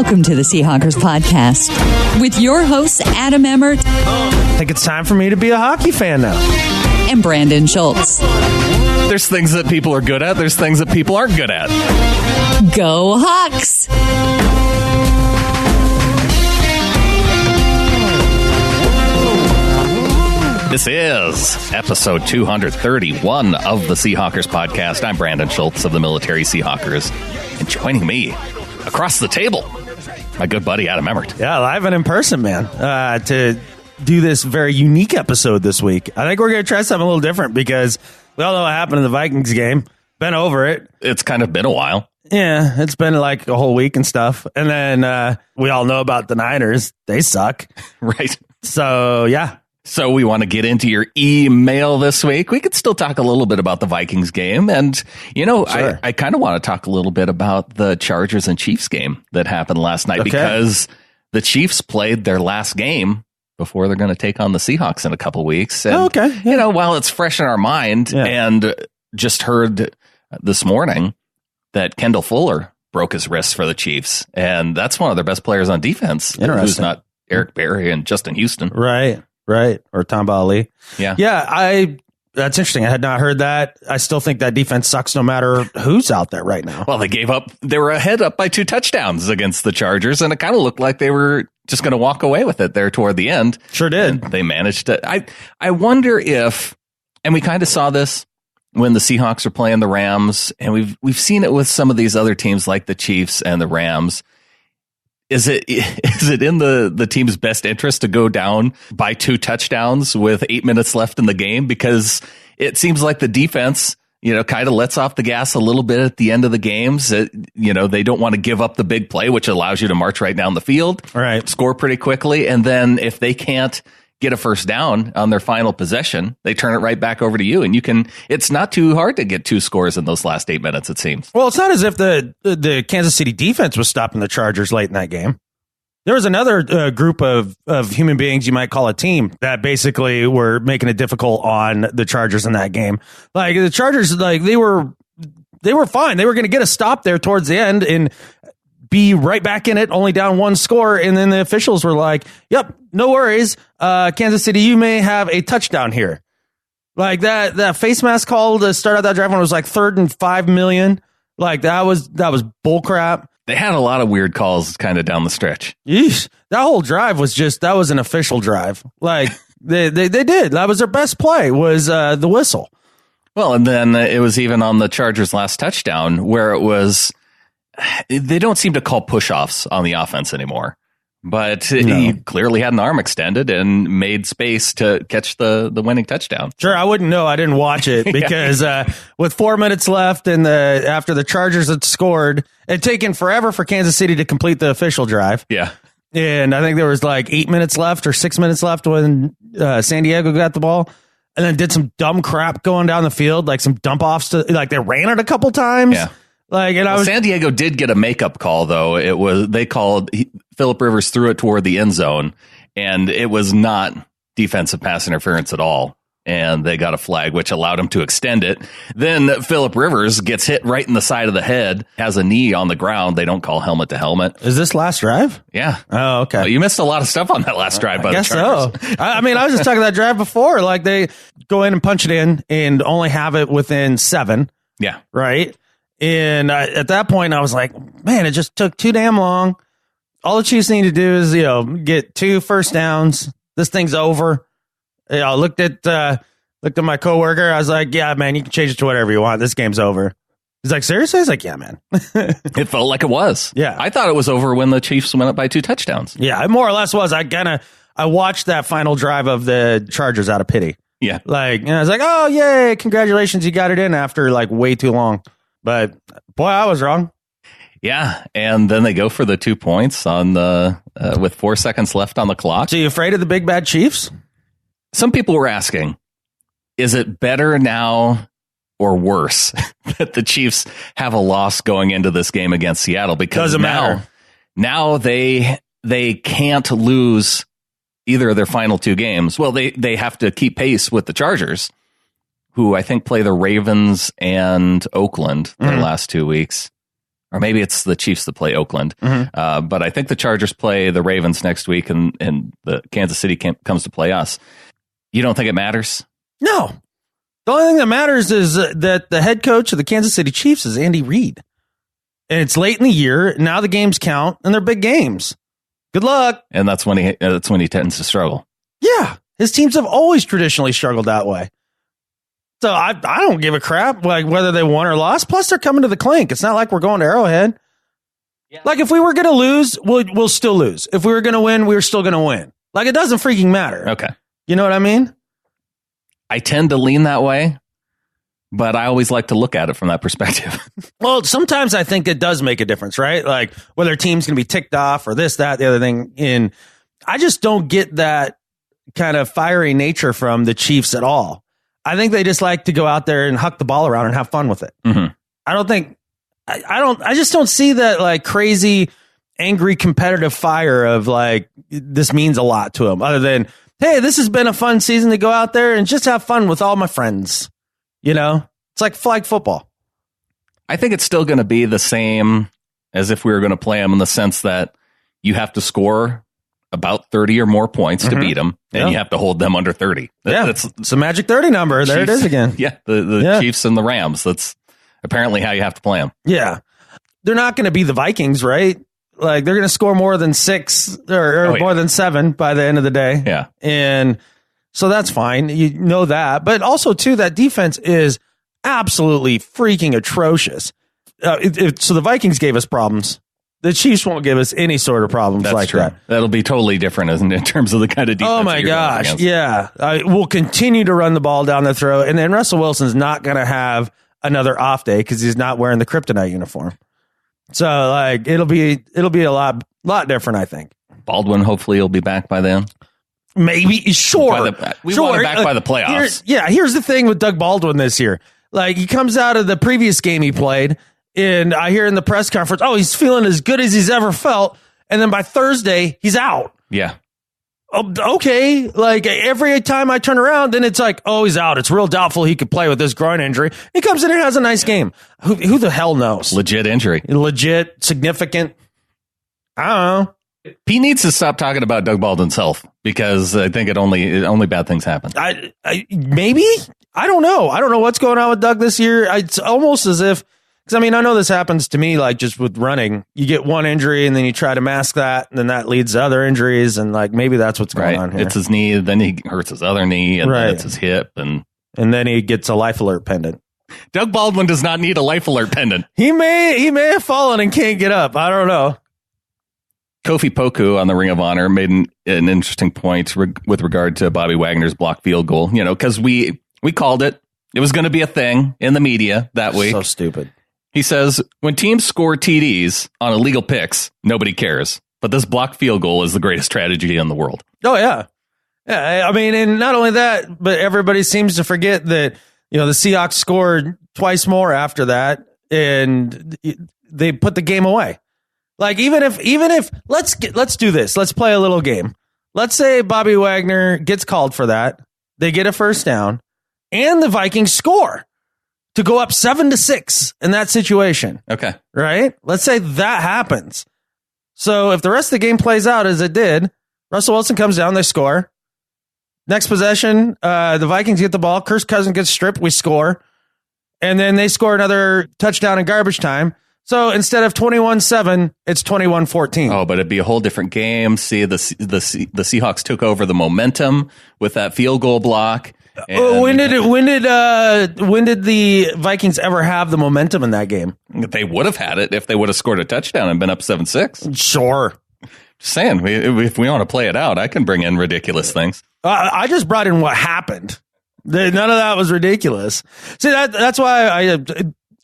Welcome to the Seahawkers podcast with your hosts, Adam Emmert. I think it's time for me to be a hockey fan now. And Brandon Schultz. There's things that people are good at. There's things that people aren't good at. Go Hawks! This is episode 231 of the Seahawkers podcast. I'm Brandon Schultz of the Military Seahawkers. And joining me across the table, my good buddy Adam Emmert. Yeah, live and in person, man, to do this very unique episode this week. I think we're going to try something a little different because we all know what happened in the Vikings game. Been over it. It's kind of been a while. Yeah, it's been like a whole week and stuff. And then we all know about the Niners. They suck. Right. So, yeah. So we want to get into your email this week. We could still talk a little bit about the Vikings game. And, you know, sure. I kind of want to talk a little bit about the Chargers and Chiefs game that happened last night because the Chiefs played their last game before they're going to take on the Seahawks in a couple weeks. And, you know, while it's fresh in our mind and just heard this morning that Kendall Fuller broke his wrist for the Chiefs. And that's one of their best players on defense. Who's not Eric Berry and Justin Houston. Right. Or Tom Ali. Yeah. That's interesting. I had not heard that. I still think that defense sucks no matter who's out there right now. Well, they were ahead up by 2 touchdowns against the Chargers, and it kind of looked like they were just going to walk away with it there toward the end. Sure did. And they managed to. I wonder if, and we kind of saw this when the Seahawks are playing the Rams, and we've seen it with some of these other teams like the Chiefs and the Rams. Is it in the team's best interest to go down by 2 touchdowns with 8 minutes left in the game? Because it seems like the defense, you know, kind of lets off the gas a little bit at the end of the games. You know, they don't want to give up the big play, which allows you to march right down the field, score pretty quickly. And then if they can't get a first down on their final possession, they turn it right back over to you. And it's not too hard to get 2 scores in those last 8 minutes, it seems. Well, it's not as if the Kansas City defense was stopping the Chargers late in that game. There was another group of human beings, you might call a team, that basically were making it difficult on the Chargers in that game. Like the Chargers, like they were fine. They were going to get a stop there towards the end and be right back in it, only down 1 score. And then the officials were like, yep, no worries. Kansas City, you may have a touchdown here. Like that face mask call to start out that drive when it was like 3rd and 5 million. Like that was bull crap. They had a lot of weird calls kind of down the stretch. Yeesh. That whole drive was that was an official drive. Like they did. That was their best play was the whistle. Well, and then it was even on the Chargers' last touchdown where it was, they don't seem to call push-offs on the offense anymore, but he clearly had an arm extended and made space to catch the winning touchdown. Sure, I wouldn't know. I didn't watch it because with 4 minutes left and after the Chargers had scored, it had taken forever for Kansas City to complete the official drive. Yeah. And I think there was like 8 minutes left or 6 minutes left when San Diego got the ball and then did some dumb crap going down the field, like some dump offs like they ran it a couple times. Yeah. San Diego did get a makeup call, though. Phillip Rivers threw it toward the end zone, and it was not defensive pass interference at all. And they got a flag, which allowed him to extend it. Then Phillip Rivers gets hit right in the side of the head, has a knee on the ground. They don't call helmet to helmet. Is this last drive? Yeah. Oh, okay. Well, you missed a lot of stuff on that last drive by the Chargers. So. I mean, I was just talking that drive before. Like they go in and punch it in and only have it within 7. Yeah. Right. And at that point, I was like, man, it just took too damn long. All the Chiefs need to do is, get 2 first downs. This thing's over. I looked at my coworker. I was like, yeah, man, you can change it to whatever you want. This game's over. He's like, seriously? I was like, yeah, man. It felt like it was. Yeah. I thought it was over when the Chiefs went up by 2 touchdowns. Yeah, it more or less was. I watched that final drive of the Chargers out of pity. Yeah. I was like, oh, yay, congratulations. You got it in after like way too long. But boy, I was wrong. Yeah, and then they go for the 2 points on with 4 seconds left on the clock. So you afraid of the big bad Chiefs? Some people were asking, is it better now or worse that the Chiefs have a loss going into this game against Seattle? Because now they can't lose either of their final 2 games. Well, they have to keep pace with the Chargers, who I think play the Ravens and Oakland their last 2 weeks. or maybe it's the Chiefs that play Oakland. But I think the Chargers play the Ravens next week, and the Kansas City comes to play us. You don't think it matters? No. The only thing that matters is that the head coach of the Kansas City Chiefs is Andy Reid. And it's late in the year. Now the games count, and they're big games. Good luck. And that's when he tends to struggle. Yeah. His teams have always traditionally struggled that way. So I don't give a crap like whether they won or lost. Plus, they're coming to the Clink. It's not like we're going to Arrowhead. Yeah. Like, if we were going to lose, we'll still lose. If we were going to win, we're still going to win. Like, it doesn't freaking matter. Okay. You know what I mean? I tend to lean that way, but I always like to look at it from that perspective. Well, sometimes I think it does make a difference, right? Like, whether a team's going to be ticked off or this, that, the other thing. And I just don't get that kind of fiery nature from the Chiefs at all. I think they just like to go out there and huck the ball around and have fun with it. Mm-hmm. I just don't see that like crazy, angry, competitive fire of like, this means a lot to them other than, hey, this has been a fun season to go out there and just have fun with all my friends. You know, it's like flag football. I think it's still going to be the same as if we were going to play them in the sense that you have to score about 30 or more points to beat them, and you have to hold them under 30. It's a magic 30 number. There it is again. Yeah, the Chiefs and the Rams. That's apparently how you have to play them. Yeah. They're not going to be the Vikings, right? Like, they're going to score more than 6 or more than 7 by the end of the day. Yeah. And so that's fine. You know that. But also, too, that defense is absolutely freaking atrocious. So the Vikings gave us problems. The Chiefs won't give us any sort of problems that. That'll be totally different, isn't it, in terms of the kind of defense. Oh, my gosh. Yeah. We'll continue to run the ball down the throat. And then Russell Wilson's not going to have another off day because he's not wearing the kryptonite uniform. So, like, it'll be a lot different, I think. Baldwin, hopefully, will be back by then. Maybe. Sure. We want him back by the playoffs. Here's the thing with Doug Baldwin this year. Like, he comes out of the previous game he played, and I hear in the press conference, he's feeling as good as he's ever felt. And then by Thursday, he's out. Yeah. Okay. Like, every time I turn around, then it's like, he's out. It's real doubtful he could play with this groin injury. He comes in and has a nice game. Who the hell knows? Legit injury. Legit, significant. I don't know. He needs to stop talking about Doug Baldwin's health because I think only bad things happen. Maybe? I don't know. I don't know what's going on with Doug this year. It's almost as if, because I mean, I know this happens to me, like just with running. You get one injury and then you try to mask that, and then that leads to other injuries, and like maybe that's what's going on here. It's his knee, then he hurts his other knee, and then it's his hip, and then he gets a life alert pendant. Doug Baldwin does not need a life alert pendant. He may have fallen and can't get up. I don't know. Kofi Poku on the Ring of Honor made an interesting point with regard to Bobby Wagner's block field goal. You know, because we called it. It was going to be a thing in the media that week. So stupid. He says, when teams score TDs on illegal picks, nobody cares. But this block field goal is the greatest strategy in the world. Oh, yeah. Yeah, I mean, and not only that, but everybody seems to forget that, the Seahawks scored twice more after that, and they put the game away. Like, even if let's do this. Let's play a little game. Let's say Bobby Wagner gets called for that. They get a first down, and the Vikings score to go up 7-6 in that situation. Okay. Right? Let's say that happens. So if the rest of the game plays out as it did, Russell Wilson comes down, they score. Next possession, the Vikings get the ball. Kirk Cousins gets stripped, we score. And then they score another touchdown in garbage time. So instead of 21-7, it's 21-14. Oh, but it'd be a whole different game. See, the Seahawks took over the momentum with that field goal block. When did the Vikings ever have the momentum in that game? They would have had it if they would have scored a touchdown and been up 7-6. Sure. Just saying, if we want to play it out, I can bring in ridiculous things. I just brought in what happened. None of that was ridiculous. See, that's why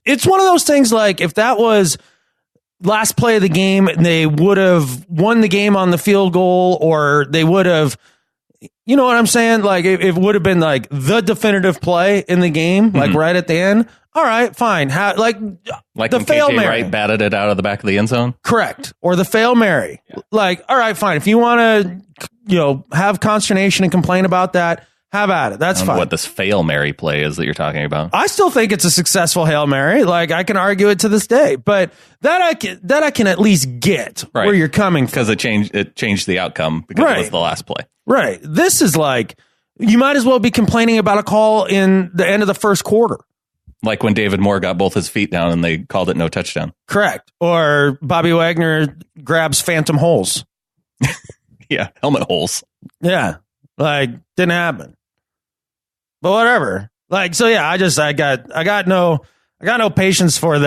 it's one of those things like if that was last play of the game and they would have won the game on the field goal, or they would have, you know what I'm saying? Like it would have been like the definitive play in the game, like right at the end. All right, fine. Like the Fail Mary. Wright batted it out of the back of the end zone? Correct. Or the Fail Mary. Yeah. Like, all right, fine. If you want to, have consternation and complain about that, How about it? That's I don't fine. know what this Hail Mary play is that you're talking about. I still think it's a successful Hail Mary. Like, I can argue it to this day, but that I can at least get where you're coming from. Because it changed the outcome because it was the last play. Right. This is like, you might as well be complaining about a call in the end of the first quarter. Like when David Moore got both his feet down and they called it no touchdown. Correct. Or Bobby Wagner grabs phantom holes. Yeah, helmet holes. Yeah. Like, didn't happen. But whatever. Like, so yeah, I got no patience for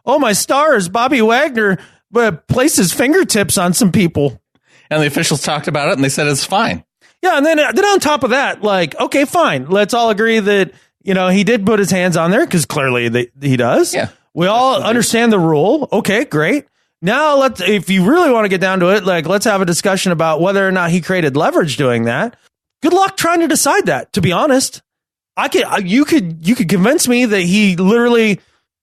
my stars, Bobby Wagner, but placed his fingertips on some people. And the officials talked about it and they said it's fine. Yeah, and then on top of that, like, okay, fine. Let's all agree that, he did put his hands on there because clearly he does. Yeah. We all understand the rule. Okay, great. Now if you really want to get down to it, like, let's have a discussion about whether or not he created leverage doing that. Good luck trying to decide that, to be honest. You could convince me that he literally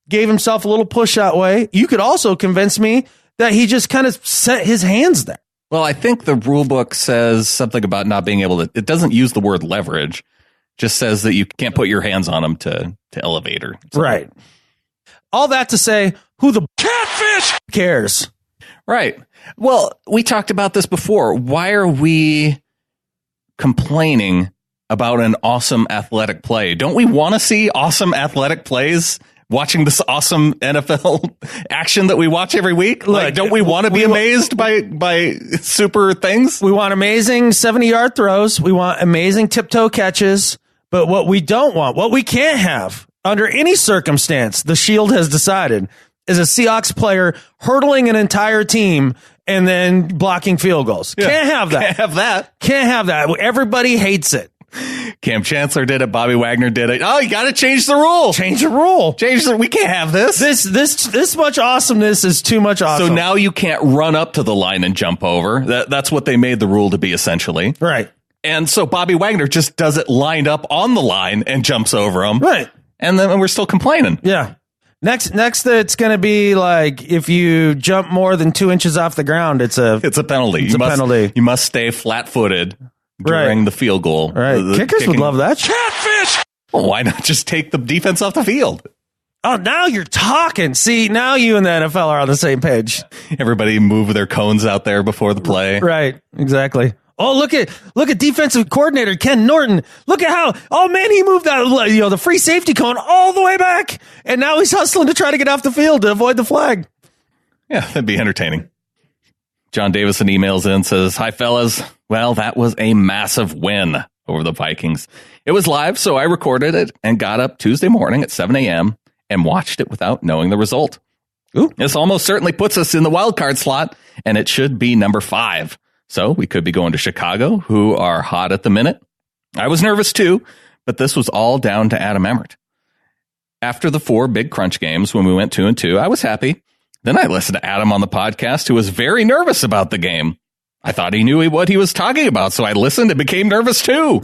gave himself a little push that way. You could also convince me that he just kind of set his hands there. Well, I think the rule book says something about not being able to, it doesn't use the word leverage, just says that you can't put your hands on him to elevate her. Right. All that to say, who the catfish cares? Right. Well, we talked about this before. Why are we complaining about an awesome athletic play? Don't we want to see awesome athletic plays? Watching this awesome NFL action that we watch every week? Like, don't we want to be amazed by super things? We want amazing 70-yard throws. We want amazing tiptoe catches. But what we don't want, what we can't have under any circumstance, the Shield has decided, is a Seahawks player hurdling an entire team and then blocking field goals. Yeah. Can't have that. Can't have that. Everybody hates it. Cam Chancellor did it. Bobby Wagner did it. Oh, you got to change the rule. We can't have this. This much awesomeness is too much awesome. So now you can't run up to the line and jump over. That's what they made the rule to be, essentially. Right. And so Bobby Wagner just does it lined up on the line and jumps over him. Right. And then we're still complaining. Yeah. Next, it's going to be like if you jump more than 2 inches off the ground, it's a penalty. Penalty. You must stay flat-footed during the field goal. Right. Kickers would love that. Catfish! Well, why not just take the defense off the field? Oh, now you're talking. See, now you and the NFL are on the same page. Everybody move their cones out there before the play. Right. Exactly. Oh, look at defensive coordinator Ken Norton. Look at he moved that, the free safety cone all the way back. And now he's hustling to try to get off the field to avoid the flag. Yeah, that'd be entertaining. John Davison emails in, says, "Hi, fellas. Well, that was a massive win over the Vikings. It was live, so I recorded it and got up Tuesday morning at 7 a.m. and watched it without knowing the result. Ooh. This almost certainly puts us in the wild card slot, and it should be number 5. So we could be going to Chicago, who are hot at the minute. I was nervous too, but this was all down to Adam Emmert. After the 4 big crunch games, when we went 2-2, I was happy. Then I listened to Adam on the podcast, who was very nervous about the game. I thought he knew what he was talking about, so I listened and became nervous too.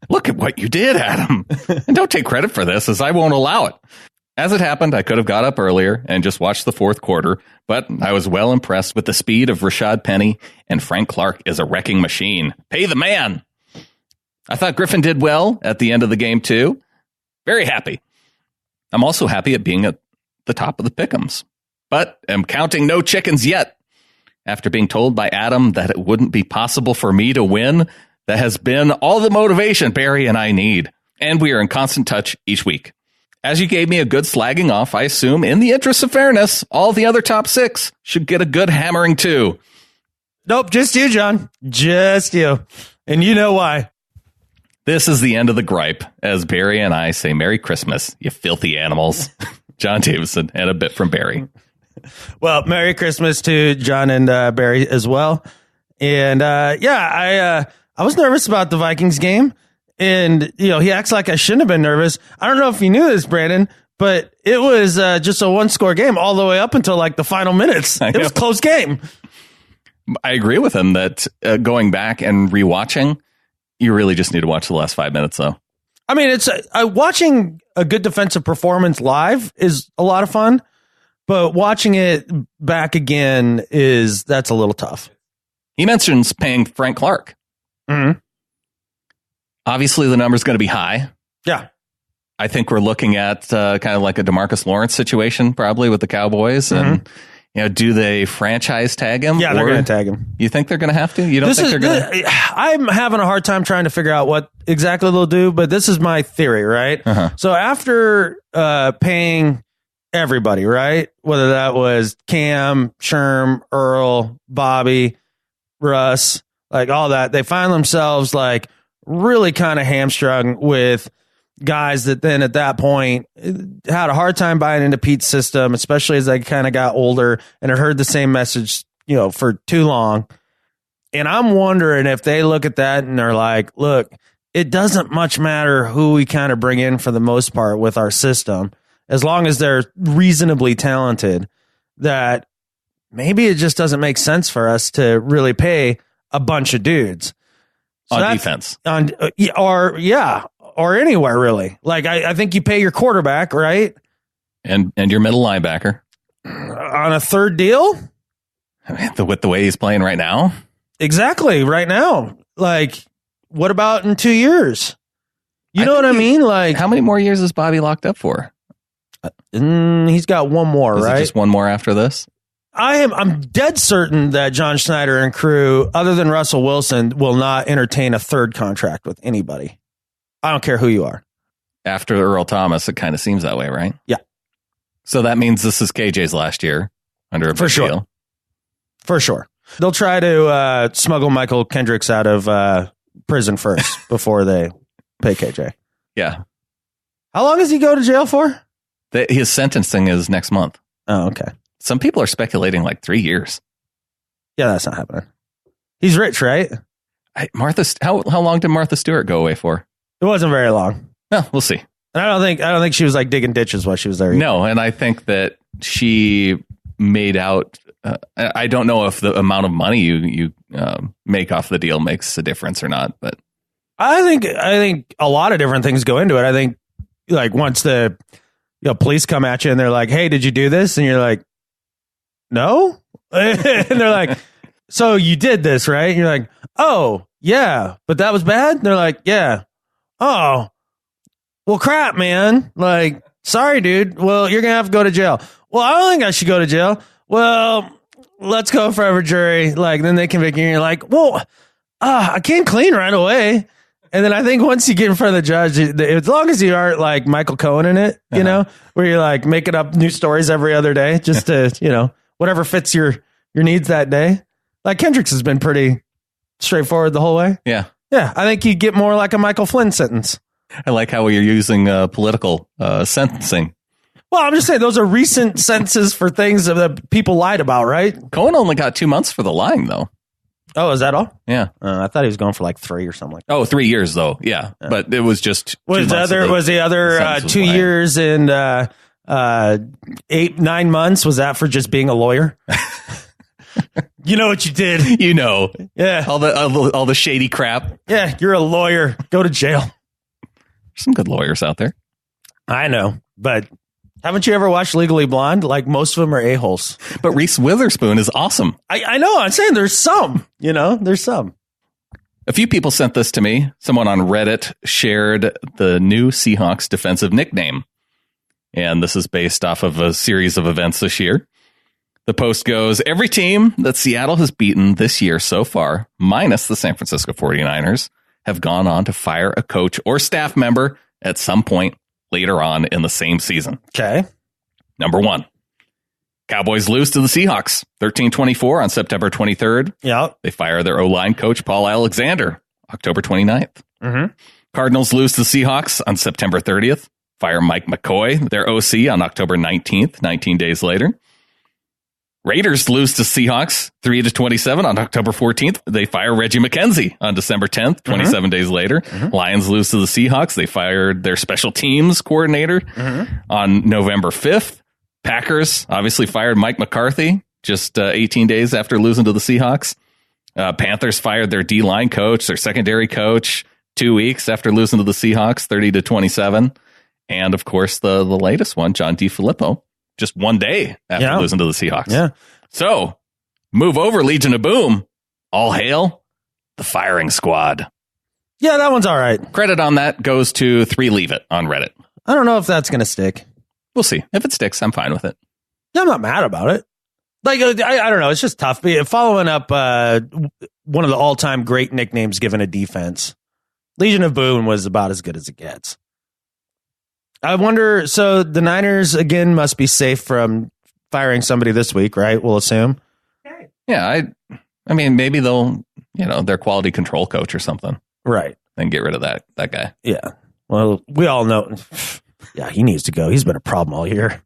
Look at what you did, Adam. And don't take credit for this, as I won't allow it. As it happened, I could have got up earlier and just watched the 4th quarter, but I was well impressed with the speed of Rashad Penny, and Frank Clark is a wrecking machine. Pay the man. I thought Griffin did well at the end of the game, too. Very happy. I'm also happy at being at the top of the pick'ems, but am counting no chickens yet. After being told by Adam that it wouldn't be possible for me to win, that has been all the motivation Barry and I need, and we are in constant touch each week. As you gave me a good slagging off, I assume, in the interest of fairness, all the other top 6 should get a good hammering too. Nope, just you, John. Just you. And you know why. This is the end of the gripe, as Barry and I say Merry Christmas, you filthy animals. John Davison, and a bit from Barry. Well, Merry Christmas to John and Barry as well. And I was nervous about the Vikings game. And, he acts like I shouldn't have been nervous. I don't know if you knew this, Brandon, but it was just a 1-score game all the way up until like the final minutes. It was a close game. I agree with him that going back and rewatching, you really just need to watch the last 5 minutes, though. I mean, it's watching a good defensive performance live is a lot of fun, but watching it back again that's a little tough. He mentions paying Frank Clark. Mm-hmm. Obviously, the number's going to be high. Yeah. I think we're looking at kind of like a DeMarcus Lawrence situation, probably with the Cowboys. And, do they franchise tag him? Yeah, they're going to tag him. You think they're going to have to? You don't think they're going to? I'm having a hard time trying to figure out what exactly they'll do, but this is my theory, right? So after paying everybody, right? Whether that was Cam, Sherm, Earl, Bobby, Russ, like all that, they find themselves like really kind of hamstrung with guys that then at that point had a hard time buying into Pete's system, especially as they kind of got older and had heard the same message, for too long. And I'm wondering if they look at that and they're like, look, it doesn't much matter who we kind of bring in for the most part with our system, as long as they're reasonably talented, that maybe it just doesn't make sense for us to really pay a bunch of dudes. So on defense. Or anywhere really. Like I think you pay your quarterback, right? And your middle linebacker on a third deal. With the way he's playing right now. Exactly. Right now. Like, what about in 2 years? You know what I mean? Like, how many more years is Bobby locked up for? He's got one more, is right? It just one more after this? I'm dead certain that John Schneider and crew, other than Russell Wilson, will not entertain a third contract with anybody. I don't care who you are. After Earl Thomas, it kind of seems that way, right? Yeah. So that means this is KJ's last year under a big deal. For sure. They'll try to smuggle Michael Kendricks out of prison first before they pay KJ. Yeah. How long does he go to jail for? His sentencing is next month. Oh, okay. Some people are speculating like 3 years. Yeah, that's not happening. He's rich, right? How long did Martha Stewart go away for? It wasn't very long. Well, we'll see. And I don't think she was like digging ditches while she was there either. No, and I think that she made out. I don't know if the amount of money you make off the deal makes a difference or not, but I think a lot of different things go into it. I think like once the police come at you and they're like, "Hey, did you do this?" and you're like, "No," and they're like, "So you did this, right?" And you're like, "Oh, yeah, but that was bad." And they're like, "Yeah." "Oh, well, crap, man. Like, sorry, dude. Well, you're gonna have to go to jail." "Well, I don't think I should go to jail." "Well, let's go forever jury." Like, then they convict you and you're like, "Well, I came clean right away." And then I think once you get in front of the judge, as long as you aren't like Michael Cohen in it, where you're like making up new stories every other day, just to, whatever fits your needs that day. Like Kendricks has been pretty straightforward the whole way. Yeah. Yeah. I think you get more like a Michael Flynn sentence. I like how you're using political sentencing. Well, I'm just saying those are recent sentences for things that people lied about, right? Cohen only got 2 months for the lying, though. Oh, is that all? Yeah. I thought he was going for like 3 or something like that. Oh, 3 years, though. Yeah. But it was just Was the other 2 years and 8-9 months? Was that for just being a lawyer? You know what you did. Yeah. All the shady crap. Yeah, you're a lawyer. Go to jail. There's some good lawyers out there. I know, but haven't you ever watched Legally Blonde? Like most of them are a-holes. But Reese Witherspoon is awesome. I know. I'm saying there's some, there's some. A few people sent this to me. Someone on Reddit shared the new Seahawks defensive nickname. And this is based off of a series of events this year. The post goes, every team that Seattle has beaten this year so far, minus the San Francisco 49ers, have gone on to fire a coach or staff member at some point later on in the same season. Okay. Number 1, Cowboys lose to the Seahawks 13-24 on September 23rd. Yeah. They fire their O-line coach, Paul Alexander, October 29th. Mm-hmm. Cardinals lose to the Seahawks on September 30th. Fire Mike McCoy, their OC, on October 19th, 19 days later. Raiders lose to Seahawks 3-27 on October 14th. They fire Reggie McKenzie on December 10th, 27 days later. Lions lose to the Seahawks. They fired their special teams coordinator on November 5th. Packers obviously fired Mike McCarthy just 18 days after losing to the Seahawks. Panthers fired their D-line coach, their secondary coach, 2 weeks after losing to the Seahawks, 30-27. And of course, the latest one, John DeFilippo, just 1 day after losing to the Seahawks. Yeah. So, move over, Legion of Boom. All hail the firing squad. Yeah, that one's all right. Credit on that goes to 3 Leave It on Reddit. I don't know if that's going to stick. We'll see. If it sticks, I'm fine with it. Yeah, I'm not mad about it. Like, I don't know. It's just tough. Following up one of the all-time great nicknames given a defense, Legion of Boom was about as good as it gets. I wonder, so the Niners, again, must be safe from firing somebody this week, right? We'll assume. Yeah, I mean, maybe they'll, their quality control coach or something. Right. And get rid of that guy. Yeah. Well, we all know. Yeah, he needs to go. He's been a problem all year.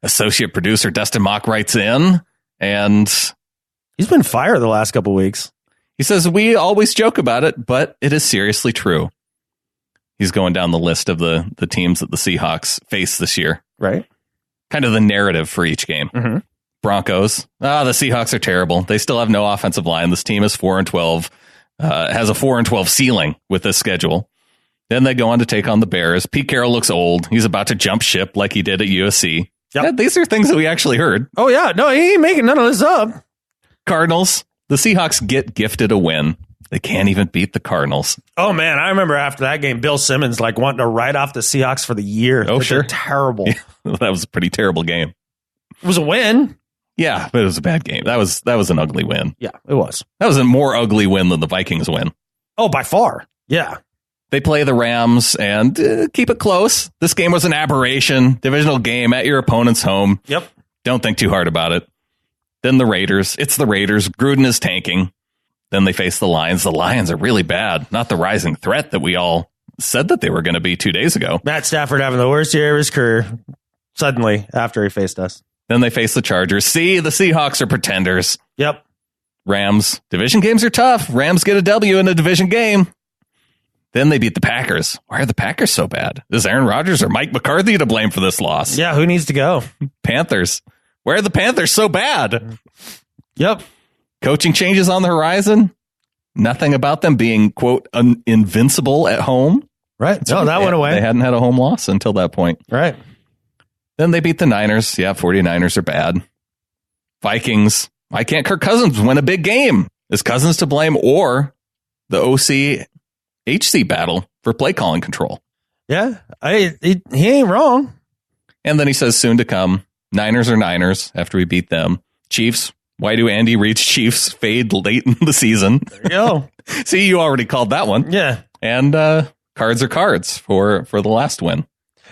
Associate producer Dustin Mach writes in, and he's been fired the last couple of weeks. He says, we always joke about it, but it is seriously true. He's going down the list of the teams that the Seahawks face this year. Right. Kind of the narrative for each game. Mm-hmm. Broncos. The Seahawks are terrible. They still have no offensive line. This team is 4-12, has a 4-12 ceiling with this schedule. Then they go on to take on the Bears. Pete Carroll looks old. He's about to jump ship like he did at USC. Yep. Yeah, these are things that we actually heard. Oh, yeah. No, he ain't making none of this up. Cardinals. The Seahawks get gifted a win. They can't even beat the Cardinals. Oh, man. I remember after that game, Bill Simmons wanting to write off the Seahawks for the year. Oh, sure. Terrible. Yeah, that was a pretty terrible game. It was a win. Yeah, but it was a bad game. That was an ugly win. Yeah, it was. That was a more ugly win than the Vikings win. Oh, by far. Yeah. They play the Rams and keep it close. This game was an aberration. Divisional game at your opponent's home. Yep. Don't think too hard about it. Then the Raiders. It's the Raiders. Gruden is tanking. Then they face the Lions. The Lions are really bad. Not the rising threat that we all said that they were going to be 2 days ago. Matt Stafford having the worst year of his career suddenly after he faced us. Then they face the Chargers. See, the Seahawks are pretenders. Yep. Rams. Division games are tough. Rams get a W in a division game. Then they beat the Packers. Why are the Packers so bad? Is Aaron Rodgers or Mike McCarthy to blame for this loss? Yeah, who needs to go? Panthers. Why are the Panthers so bad? Yep. Coaching changes on the horizon. Nothing about them being, quote, invincible at home. Right. No, that went away. They hadn't had a home loss until that point. Right. Then they beat the Niners. Yeah, 49ers are bad. Vikings. Why can't Kirk Cousins win a big game? Is Cousins to blame or the OC-HC battle for play calling control? Yeah, he ain't wrong. And then he says soon to come, Niners are Niners after we beat them. Chiefs. Why do Andy Reid's Chiefs fade late in the season? There you go. See, you already called that one. Yeah. And cards are cards for the last win.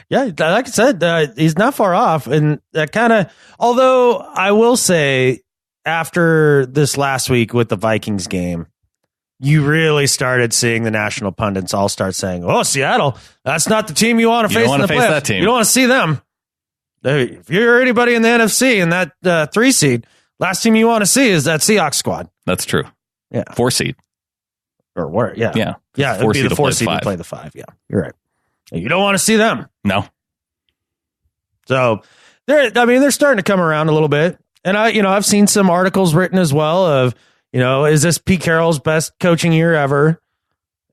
Yeah, like I said, he's not far off. And that kind of, although I will say, after this last week with the Vikings game, you really started seeing the national pundits all start saying, oh, Seattle, that's not the team you want to face in the playoffs. That team. You don't want to see them. If you're anybody in the NFC in that 3 seed, last team you want to see is that Seahawks squad. That's true. Yeah. 4 seed. Or where? Yeah. Yeah. Yeah. It would be the 4 seed to play the 5. Yeah. You're right. You don't want to see them. No. So they're starting to come around a little bit. And I've seen some articles written as well of, is this Pete Carroll's best coaching year ever?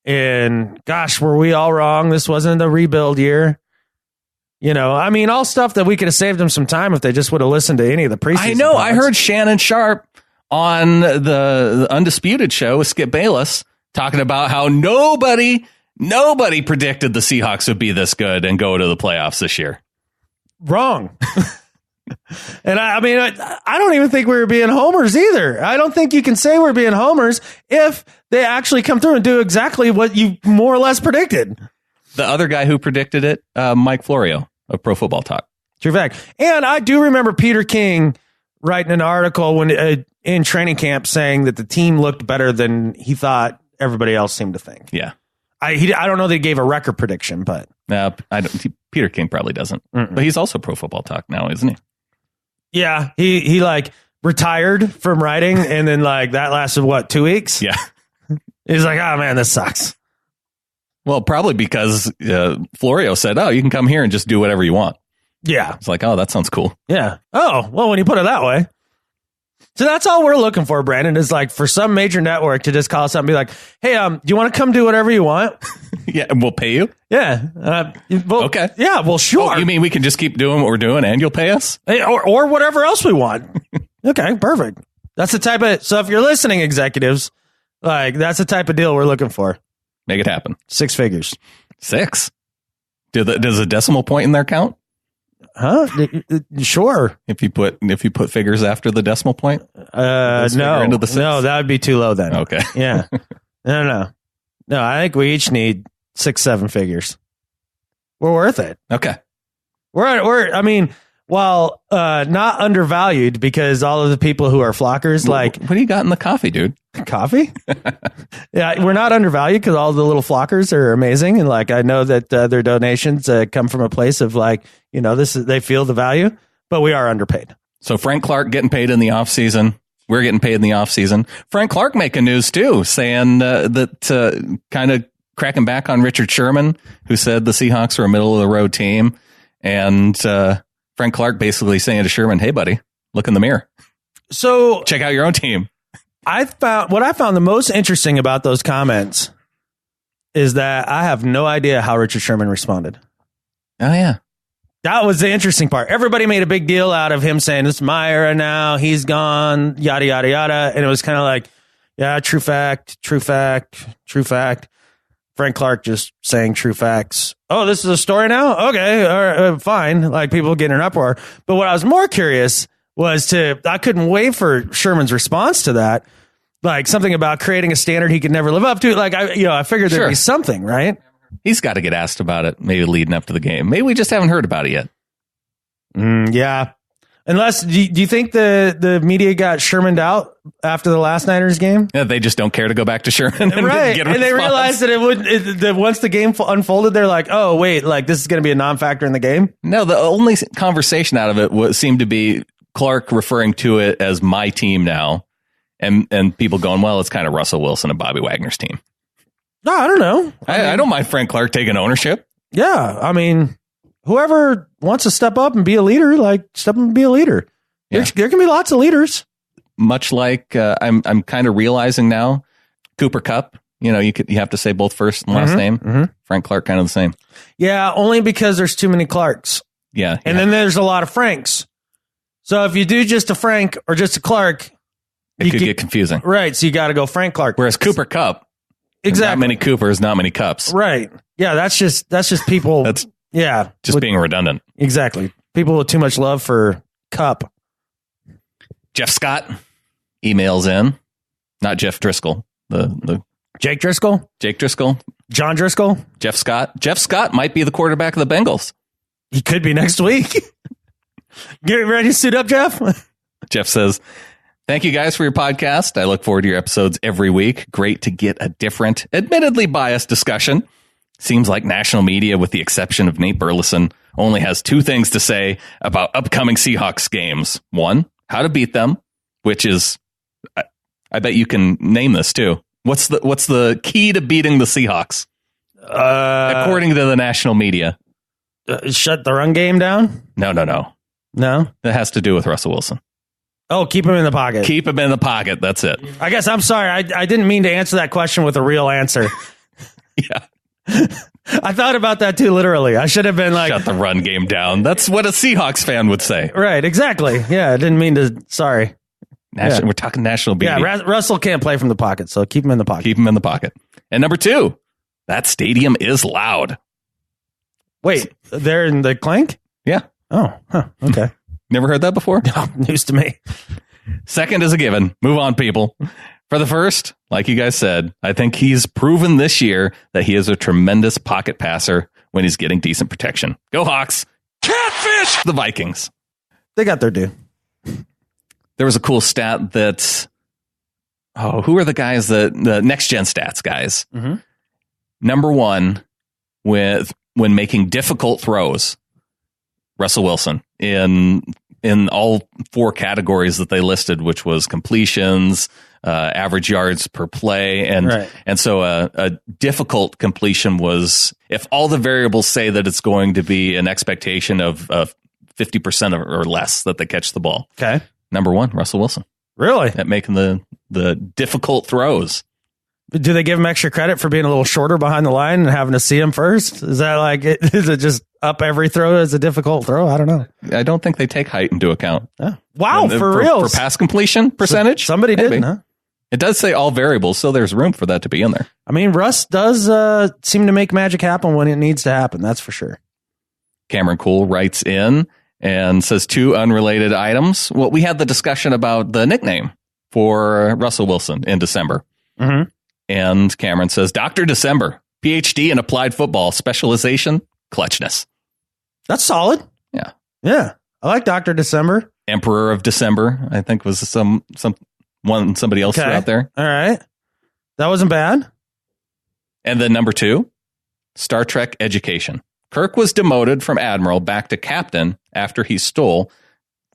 And gosh, were we all wrong? This wasn't a rebuild year. All stuff that we could have saved them some time if they just would have listened to any of the preseason. I know. comments. I heard Shannon Sharp on the Undisputed show with Skip Bayless talking about how nobody predicted the Seahawks would be this good and go to the playoffs this year. Wrong. And I don't even think we were being homers either. I don't think you can say we're being homers if they actually come through and do exactly what you more or less predicted. The other guy who predicted it, Mike Florio of Pro Football Talk. True fact. And I do remember Peter King writing an article when in training camp saying that the team looked better than he thought everybody else seemed to think. Yeah. I don't know that he gave a record prediction, but Peter King probably doesn't. Mm-mm. But he's also Pro Football Talk now, isn't he? Yeah, he retired from writing, and then that lasted 2 weeks. Yeah, he's like, oh man, this sucks. Well, probably because Florio said, "Oh, you can come here and just do whatever you want." Yeah, it's like, oh, that sounds cool. Yeah. Oh, well, when you put it that way. So that's all we're looking for, Brandon, is for some major network to just call us up and be like, hey, do you want to come do whatever you want? Yeah, and we'll pay you? Yeah. Okay. Yeah, well, sure. Oh, you mean we can just keep doing what we're doing and you'll pay us? Hey, or whatever else we want. Okay, perfect. That's the type of, so if you're listening, executives, that's the type of deal we're looking for. Make it happen. 6 figures. 6. Does a decimal point in there count? Huh? Sure. If you put figures after the decimal point? No, that would be too low then. Okay. Yeah. No. I think we each need 6-7 figures. We're worth it. Okay. While not undervalued, because all of the people who are flockers, like, what do you got in the coffee, dude? Coffee? Yeah, we're not undervalued because all the little flockers are amazing, and like I know that their donations come from a place of like, they feel the value, but we are underpaid. So Frank Clark getting paid in the off season. We're getting paid in the off season. Frank Clark making news too, saying that kind of cracking back on Richard Sherman, who said the Seahawks are a middle of the road team, and Frank Clark basically saying to Sherman, "Hey, buddy, look in the mirror. So check out your own team." What I found the most interesting about those comments is that I have no idea how Richard Sherman responded. Oh, yeah. That was the interesting part. Everybody made a big deal out of him saying, "This is my era now. He's gone, yada, yada, yada." And it was kind of like, yeah, true fact, true fact, true fact. Frank Clark just saying true facts. Oh, this is a story now? Okay, all right, fine. Like people getting an uproar. But what I was more curious was I couldn't wait for Sherman's response to that. Like something about creating a standard he could never live up to. Like I figured there'd be something, right? He's got to get asked about it, maybe leading up to the game. Maybe we just haven't heard about it yet. Yeah. Unless, do you think the media got Shermaned out after the last Niners game? Yeah, they just don't care to go back to Sherman. And right. Get and they realized that once the game unfolded, they're like, oh, wait, like this is going to be a non-factor in the game? No, the only conversation out of it seemed to be Clark referring to it as my team now. And people going, well, it's kind of Russell Wilson and Bobby Wagner's team. No, I don't know. I don't mind Frank Clark taking ownership. Yeah. I mean, whoever wants to step up and be a leader, like step up and be a leader. Yeah. There can be lots of leaders. Much like I'm kind of realizing now, Cooper Kupp, you have to say both first and last name. Mm-hmm. Frank Clark, kind of the same. Yeah, only because there's too many Clarks. Yeah. And then there's a lot of Franks. So if you do just a Frank or just a Clark, it could get confusing. Right. So you got to go Frank Clark. Whereas Cooper Kupp, exactly. Not many Coopers, not many Cups. Right. Yeah. That's just people. That's just being redundant. Exactly. People with too much love for Kupp. Jeff Scott emails in, not Jeff Driscoll. The Jake Driscoll, John Driscoll, Jeff Scott. Jeff Scott might be the quarterback of the Bengals. He could be next week. Get ready to suit up, Jeff. Jeff says, "Thank you guys for your podcast. I look forward to your episodes every week. Great to get a different, admittedly biased discussion. Seems like national media, with the exception of Nate Burleson, only has 2 things to say about upcoming Seahawks games. 1, how to beat them, which is, I bet you can name this too. What's the key to beating the Seahawks? According to the national media. Shut the run game down? No. No? That has to do with Russell Wilson. Oh, keep him in the pocket. Keep him in the pocket. That's it. I guess I'm sorry. I didn't mean to answer that question with a real answer. Yeah. I thought about that too, literally. I should have been like, shut the run game down. That's what a Seahawks fan would say. Right, exactly. Yeah, I didn't mean to. Sorry. We're talking national media. Yeah, Russell can't play from the pocket, so keep him in the pocket. Keep him in the pocket. And number 2, that stadium is loud. Wait, they're in the Clank? Yeah. Oh, huh. Okay. Never heard that before? No, news to me. 2nd is a given. Move on, people. For the first, like you guys said, I think he's proven this year that he is a tremendous pocket passer when he's getting decent protection. Go Hawks. Catfish! The Vikings. They got their due. There was a cool stat that, who are the guys, the next gen stats guys? Mm-hmm. Number 1 when making difficult throws, Russell Wilson in all 4 categories that they listed, which was completions, average yards per play. And so a difficult completion was, if all the variables say that it's going to be an expectation of 50% or less that they catch the ball. Okay. Number 1, Russell Wilson. Really? At making the difficult throws. Do they give him extra credit for being a little shorter behind the line and having to see him first? Is that like, is it just up every throw as a difficult throw? I don't know. I don't think they take height into account. Oh. Wow, for real? For pass completion percentage? Somebody did, huh? It does say all variables, so there's room for that to be in there. I mean, Russ does seem to make magic happen when it needs to happen. That's for sure. Cameron Cool writes in and says 2 unrelated items. Well, we had the discussion about the nickname for Russell Wilson in December. Mm-hmm. And Cameron says, Dr. December, PhD in applied football, specialization, clutchness. That's solid. Yeah. Yeah. I like Dr. December. Emperor of December, I think was somebody else threw out there. All right. That wasn't bad. And then number 2, Star Trek education. Kirk was demoted from admiral back to captain after he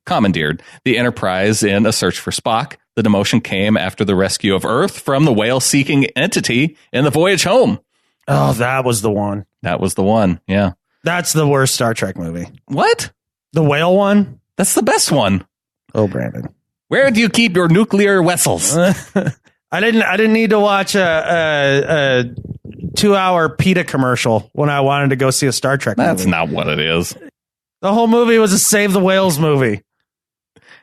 commandeered the Enterprise in a search for Spock. The demotion came after the rescue of Earth from the whale-seeking entity in the voyage home. Oh, that was the one. That was the one, yeah. That's the worst Star Trek movie. What? The whale one? That's the best one. Oh, Brandon. Where do you keep your nuclear vessels? I didn't need to watch a 2-hour PETA commercial when I wanted to go see a Star Trek movie. That's not what it is. The whole movie was a Save the Whales movie,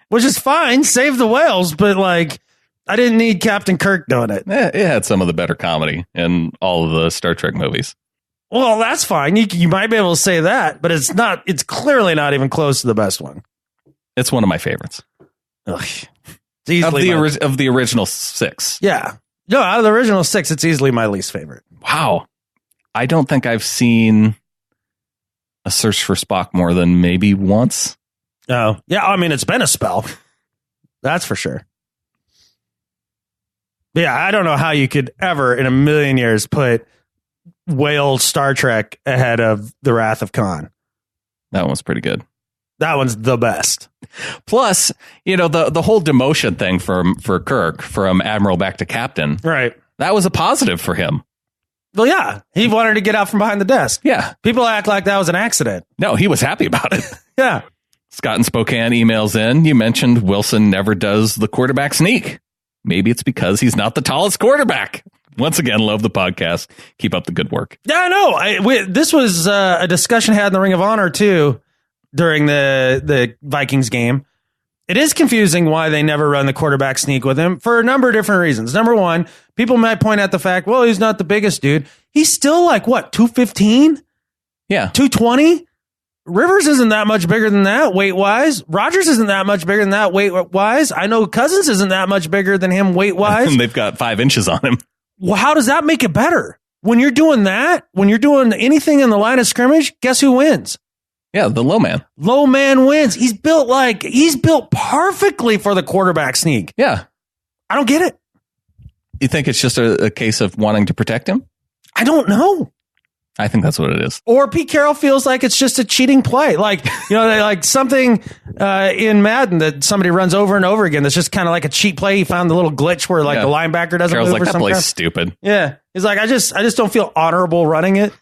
which is fine. Save the whales, but like, I didn't need Captain Kirk doing it. It had some of the better comedy in all of the Star Trek movies. Well, that's fine. You might be able to say that, but it's not. It's clearly not even close to the best one. It's one of my favorites. Ugh. Of the original 6. Yeah. No, out of the original 6, it's easily my least favorite. Wow. I don't think I've seen A Search for Spock more than maybe once. Oh, yeah. I mean, it's been a spell. That's for sure. But yeah, I don't know how you could ever in a million years put whale Star Trek ahead of The Wrath of Khan. That one's pretty good. That one's the best. Plus, the whole demotion thing for Kirk from admiral back to captain. Right. That was a positive for him. Well, yeah. He wanted to get out from behind the desk. Yeah. People act like that was an accident. No, he was happy about it. Yeah. Scott in Spokane emails in. You mentioned Wilson never does the quarterback sneak. Maybe it's because he's not the tallest quarterback. Once again, love the podcast. Keep up the good work. Yeah, I know. This was a discussion had in the Ring of Honor, too, during the Vikings game. It is confusing why they never run the quarterback sneak with him for a number of different reasons. Number one, people might point out the fact, well, he's not the biggest dude. He's still like, what, 215? Yeah. 220? Rivers isn't that much bigger than that weight-wise. Rodgers isn't that much bigger than that weight-wise. I know Cousins isn't that much bigger than him weight-wise. And they've got 5 inches on him. Well, how does that make it better? When you're doing that, when you're doing anything in the line of scrimmage, guess who wins? Yeah, the low man. Low man wins. He's built perfectly for the quarterback sneak. Yeah. I don't get it. You think it's just a case of wanting to protect him? I don't know. I think that's what it is. Or Pete Carroll feels like it's just a cheating play. Like, like something in Madden that somebody runs over and over again. That's just kind of like a cheat play. He found the little glitch where the linebacker doesn't Carroll's move. Like, that play's stupid. Yeah. He's like, I just don't feel honorable running it.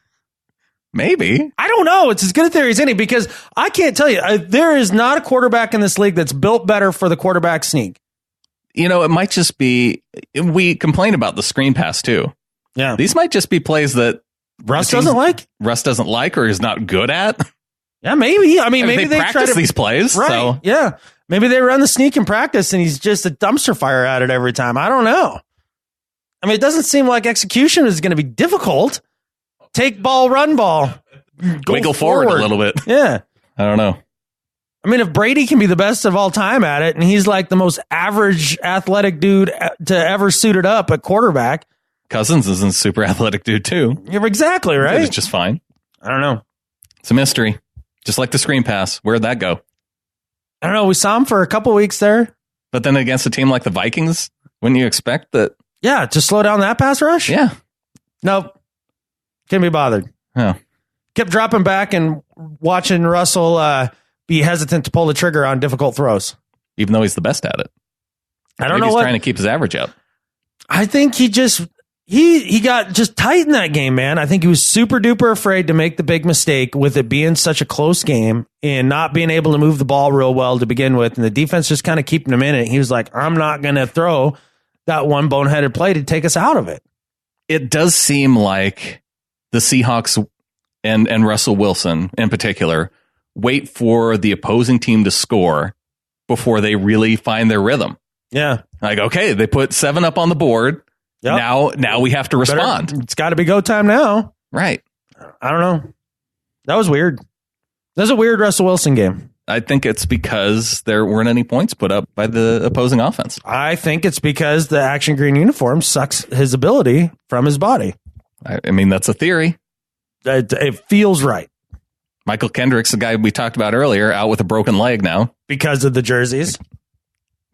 Maybe. I don't know. It's as good a theory as any because I can't tell you. There is not a quarterback in this league that's built better for the quarterback sneak. It might just be, we complain about the screen pass too. Yeah. These might just be plays that Russ doesn't like or is not good at. Yeah, maybe. I mean, maybe they practice these plays. Right. So. Yeah. Maybe they run the sneak in practice and he's just a dumpster fire at it every time. I don't know. I mean, it doesn't seem like execution is going to be difficult. Take ball, run ball. Wiggle forward a little bit. Yeah. I don't know. I mean, if Brady can be the best of all time at it and he's like the most average athletic dude to ever suit it up at quarterback. Cousins is a super athletic dude too. You're exactly right. It's just fine. I don't know. It's a mystery. Just like the screen pass. Where'd that go? I don't know. We saw him for a couple weeks there. But then against a team like the Vikings, wouldn't you expect that? Yeah, to slow down that pass rush? Yeah. Nope. Can't be bothered. Oh. Kept dropping back and watching Russell be hesitant to pull the trigger on difficult throws. Even though he's the best at it. I don't know he's what. Trying to keep his average up. I think he got just tight in that game, man. I think he was super duper afraid to make the big mistake with it being such a close game and not being able to move the ball real well to begin with. And the defense just kind of keeping him in it. He was like, I'm not going to throw that one boneheaded play to take us out of it. It does seem like the Seahawks and Russell Wilson in particular wait for the opposing team to score before they really find their rhythm. Yeah. Like, okay, they put 7 up on the board. Yep. Now we have to respond. It's got to be go time now. Right. I don't know. That was weird. That was a weird Russell Wilson game. I think it's because there weren't any points put up by the opposing offense. I think it's because the action green uniform sucks his ability from his body. I mean, that's a theory. It feels right. Michael Kendrick's the guy we talked about earlier, out with a broken leg now. Because of the jerseys?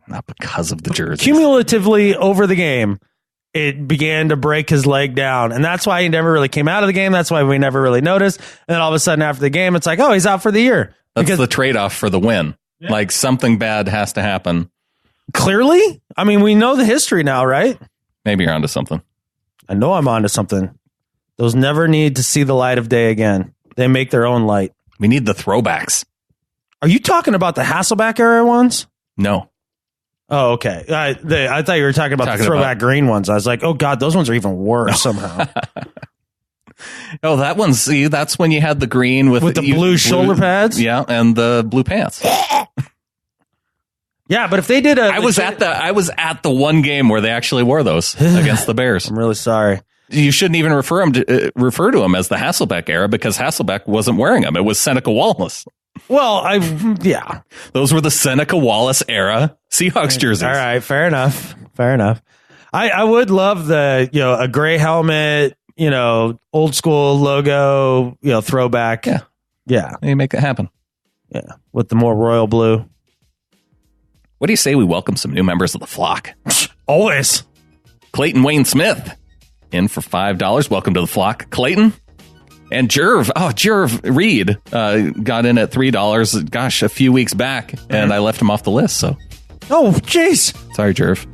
Not because of the jerseys. Cumulatively over the game, it began to break his leg down. And that's why he never really came out of the game. That's why we never really noticed. And then all of a sudden after the game, it's like, oh, he's out for the year. That's the trade-off for the win. Yeah. Like something bad has to happen. Clearly? I mean, we know the history now, right? Maybe you're onto something. I know I'm onto something. Those never need to see the light of day again. They make their own light. We need the throwbacks. Are you talking about the Hasselbeck era ones? No. Oh, okay. I thought you were talking about the throwback green ones. I was like, oh, God, those ones are even worse somehow. Oh, that one. See, that's when you had the green with the blue shoulder pads. Yeah, and the blue pants. Yeah, but if they did I was at the one game where they actually wore those against the Bears. I'm really sorry. You shouldn't even refer to him as the Hasselbeck era because Hasselbeck wasn't wearing them. It was Seneca Wallace. Well, yeah. Those were the Seneca Wallace era Seahawks jerseys. All right, fair enough. I would love a gray helmet, old school logo, throwback. Yeah. You make it happen. Yeah. With the more royal blue. What do you say we welcome some new members of the flock? Always. Clayton Wayne Smith in for $5. Welcome to the flock, Clayton. And Jerv Reed got in at $3. Gosh, a few weeks back, and I left him off the list. So, oh, jeez, sorry, Jerv.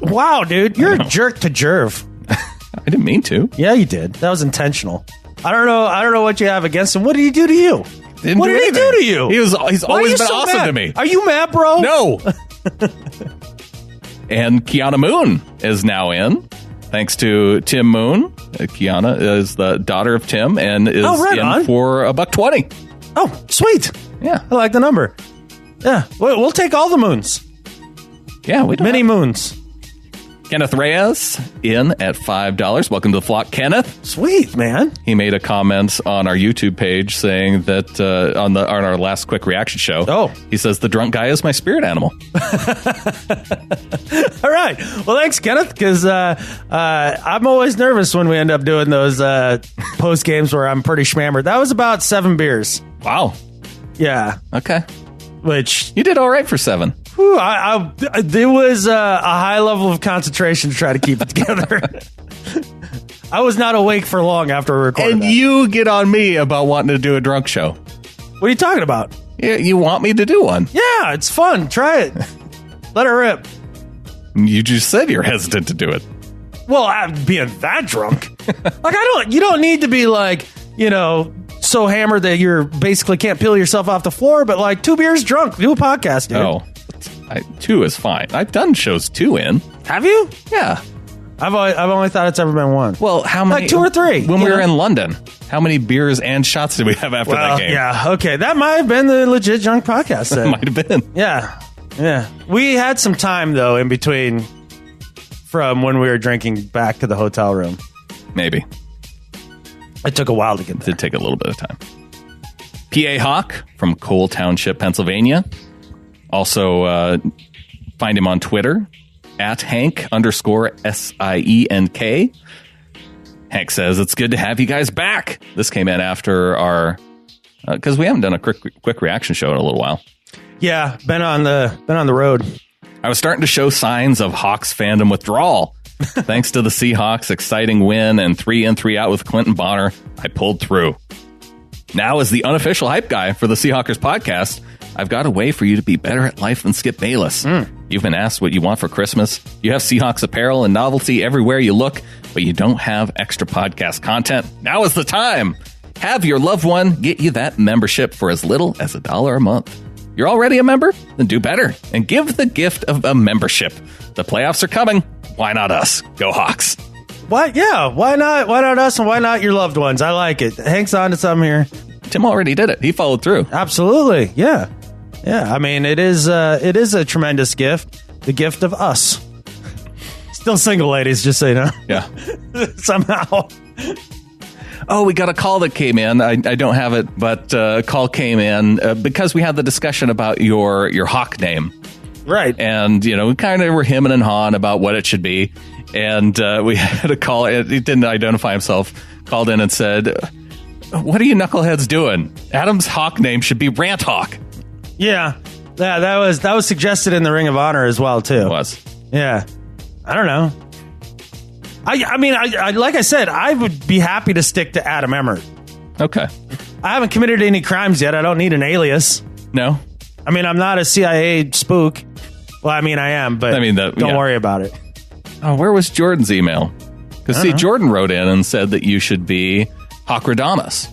Wow, dude, you're a jerk to Jerv. I didn't mean to. Yeah, you did. That was intentional. I don't know what you have against him. What did he do to you? What did he do to you? He's always been awesome to me. Are you mad, bro? No. And Kiana Moon is now in. Thanks to Tim Moon. Kiana is the daughter of Tim and is in for $1.20. Oh, sweet. Yeah. I like the number. Yeah. We'll take all the moons. Yeah. Many moons. Kenneth Reyes in at $5. Welcome to the flock, Kenneth. Sweet, man. He made a comment on our YouTube page saying that on our last quick reaction show. He says the drunk guy is my spirit animal. All right. Well, thanks, Kenneth, because I'm always nervous when we end up doing those post games where I'm pretty schmammered. That was about 7 beers. Wow. Yeah. Okay. Which you did all right for 7. Whew, there was a high level of concentration to try to keep it together. I was not awake for long after we recorded. And you get on me about wanting to do a drunk show. What are you talking about? Yeah, you want me to do one? Yeah, it's fun. Try it. Let it rip. You just said you're hesitant to do it. Well, I'm being that drunk. You don't need to be so hammered that you're basically can't peel yourself off the floor, but 2 beers drunk. Do a podcast, dude. Oh. 2 is fine. I've done shows 2 in. Have you? Yeah. I've only thought it's ever been 1. Well, how many? 2 or 3. When we were in London, how many beers and shots did we have after that game? Yeah, okay. That might have been the legit junk podcast then. Might have been. Yeah. We had some time, though, in between from when we were drinking back to the hotel room. Maybe. It took a while to get there. It did take a little bit of time. P.A. Hawk from Cole Township, Pennsylvania. Also, find him on Twitter at Hank_SIENK. Hank says, it's good to have you guys back. This came in after our, because we haven't done a quick reaction show in a little while. Yeah, been on the road. I was starting to show signs of Hawks fandom withdrawal. Thanks to the Seahawks' exciting win and 3 in, 3 out with Clinton Bonner, I pulled through. Now, as the unofficial hype guy for the Seahawkers podcast, I've got a way for you to be better at life than Skip Bayless. You've been asked what you want for Christmas. You have Seahawks apparel and novelty everywhere you look, but you don't have extra podcast content. Now is the time. Have your loved one get you that membership for as little as $1 a month. You're already a member? Then do better and give the gift of a membership. The playoffs are coming. Why not us? Go Hawks. What? Yeah, why not? Why not us and why not your loved ones? I like it. Hank's on to something here. Tim already did it. He followed through. Absolutely. Yeah. I mean, it is a tremendous gift. The gift of us. Still single, ladies, just so you know. Yeah. Somehow. Oh, we got a call that came in. I don't have it, but a call came in because we had the discussion about your Hawk name. Right. And, we kind of were hemming and hawing about what it should be. And we had a call. He didn't identify himself. Called in and said, "What are you knuckleheads doing? Adam's Hawk name should be Rant Hawk." Yeah. Yeah, that was suggested in the Ring of Honor as well, too. It was. Yeah. I don't know. I mean, like I said, I would be happy to stick to Adam Emmert. Okay. I haven't committed any crimes yet. I don't need an alias. No? I mean, I'm not a CIA spook. Well, I mean, I am, but don't worry about it. Oh, where was Jordan's email? Because, Jordan wrote in and said that you should be Hawkradamus.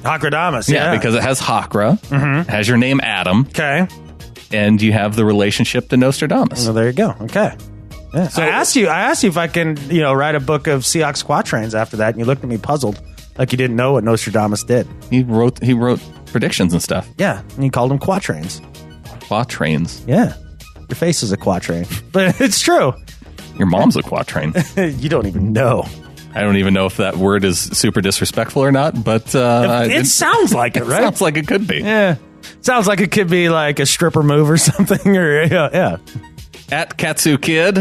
Hawkradamus, yeah. Because it has Hawkra, has your name Adam. Okay. And you have the relationship to Nostradamus. Well, there you go. Okay. Yeah. So I asked you if I can, write a book of Seahawks quatrains after that, and you looked at me puzzled, like you didn't know what Nostradamus did. He wrote predictions and stuff. Yeah, and he called them quatrains. Quatrains? Yeah. Your face is a quatrain. But it's true. Your mom's a quatrain. You don't even know. I don't even know if that word is super disrespectful or not, but... it sounds like it, right? It sounds like it could be. Yeah. Sounds like it could be like a stripper move or something. Or yeah. At Katsu Kid...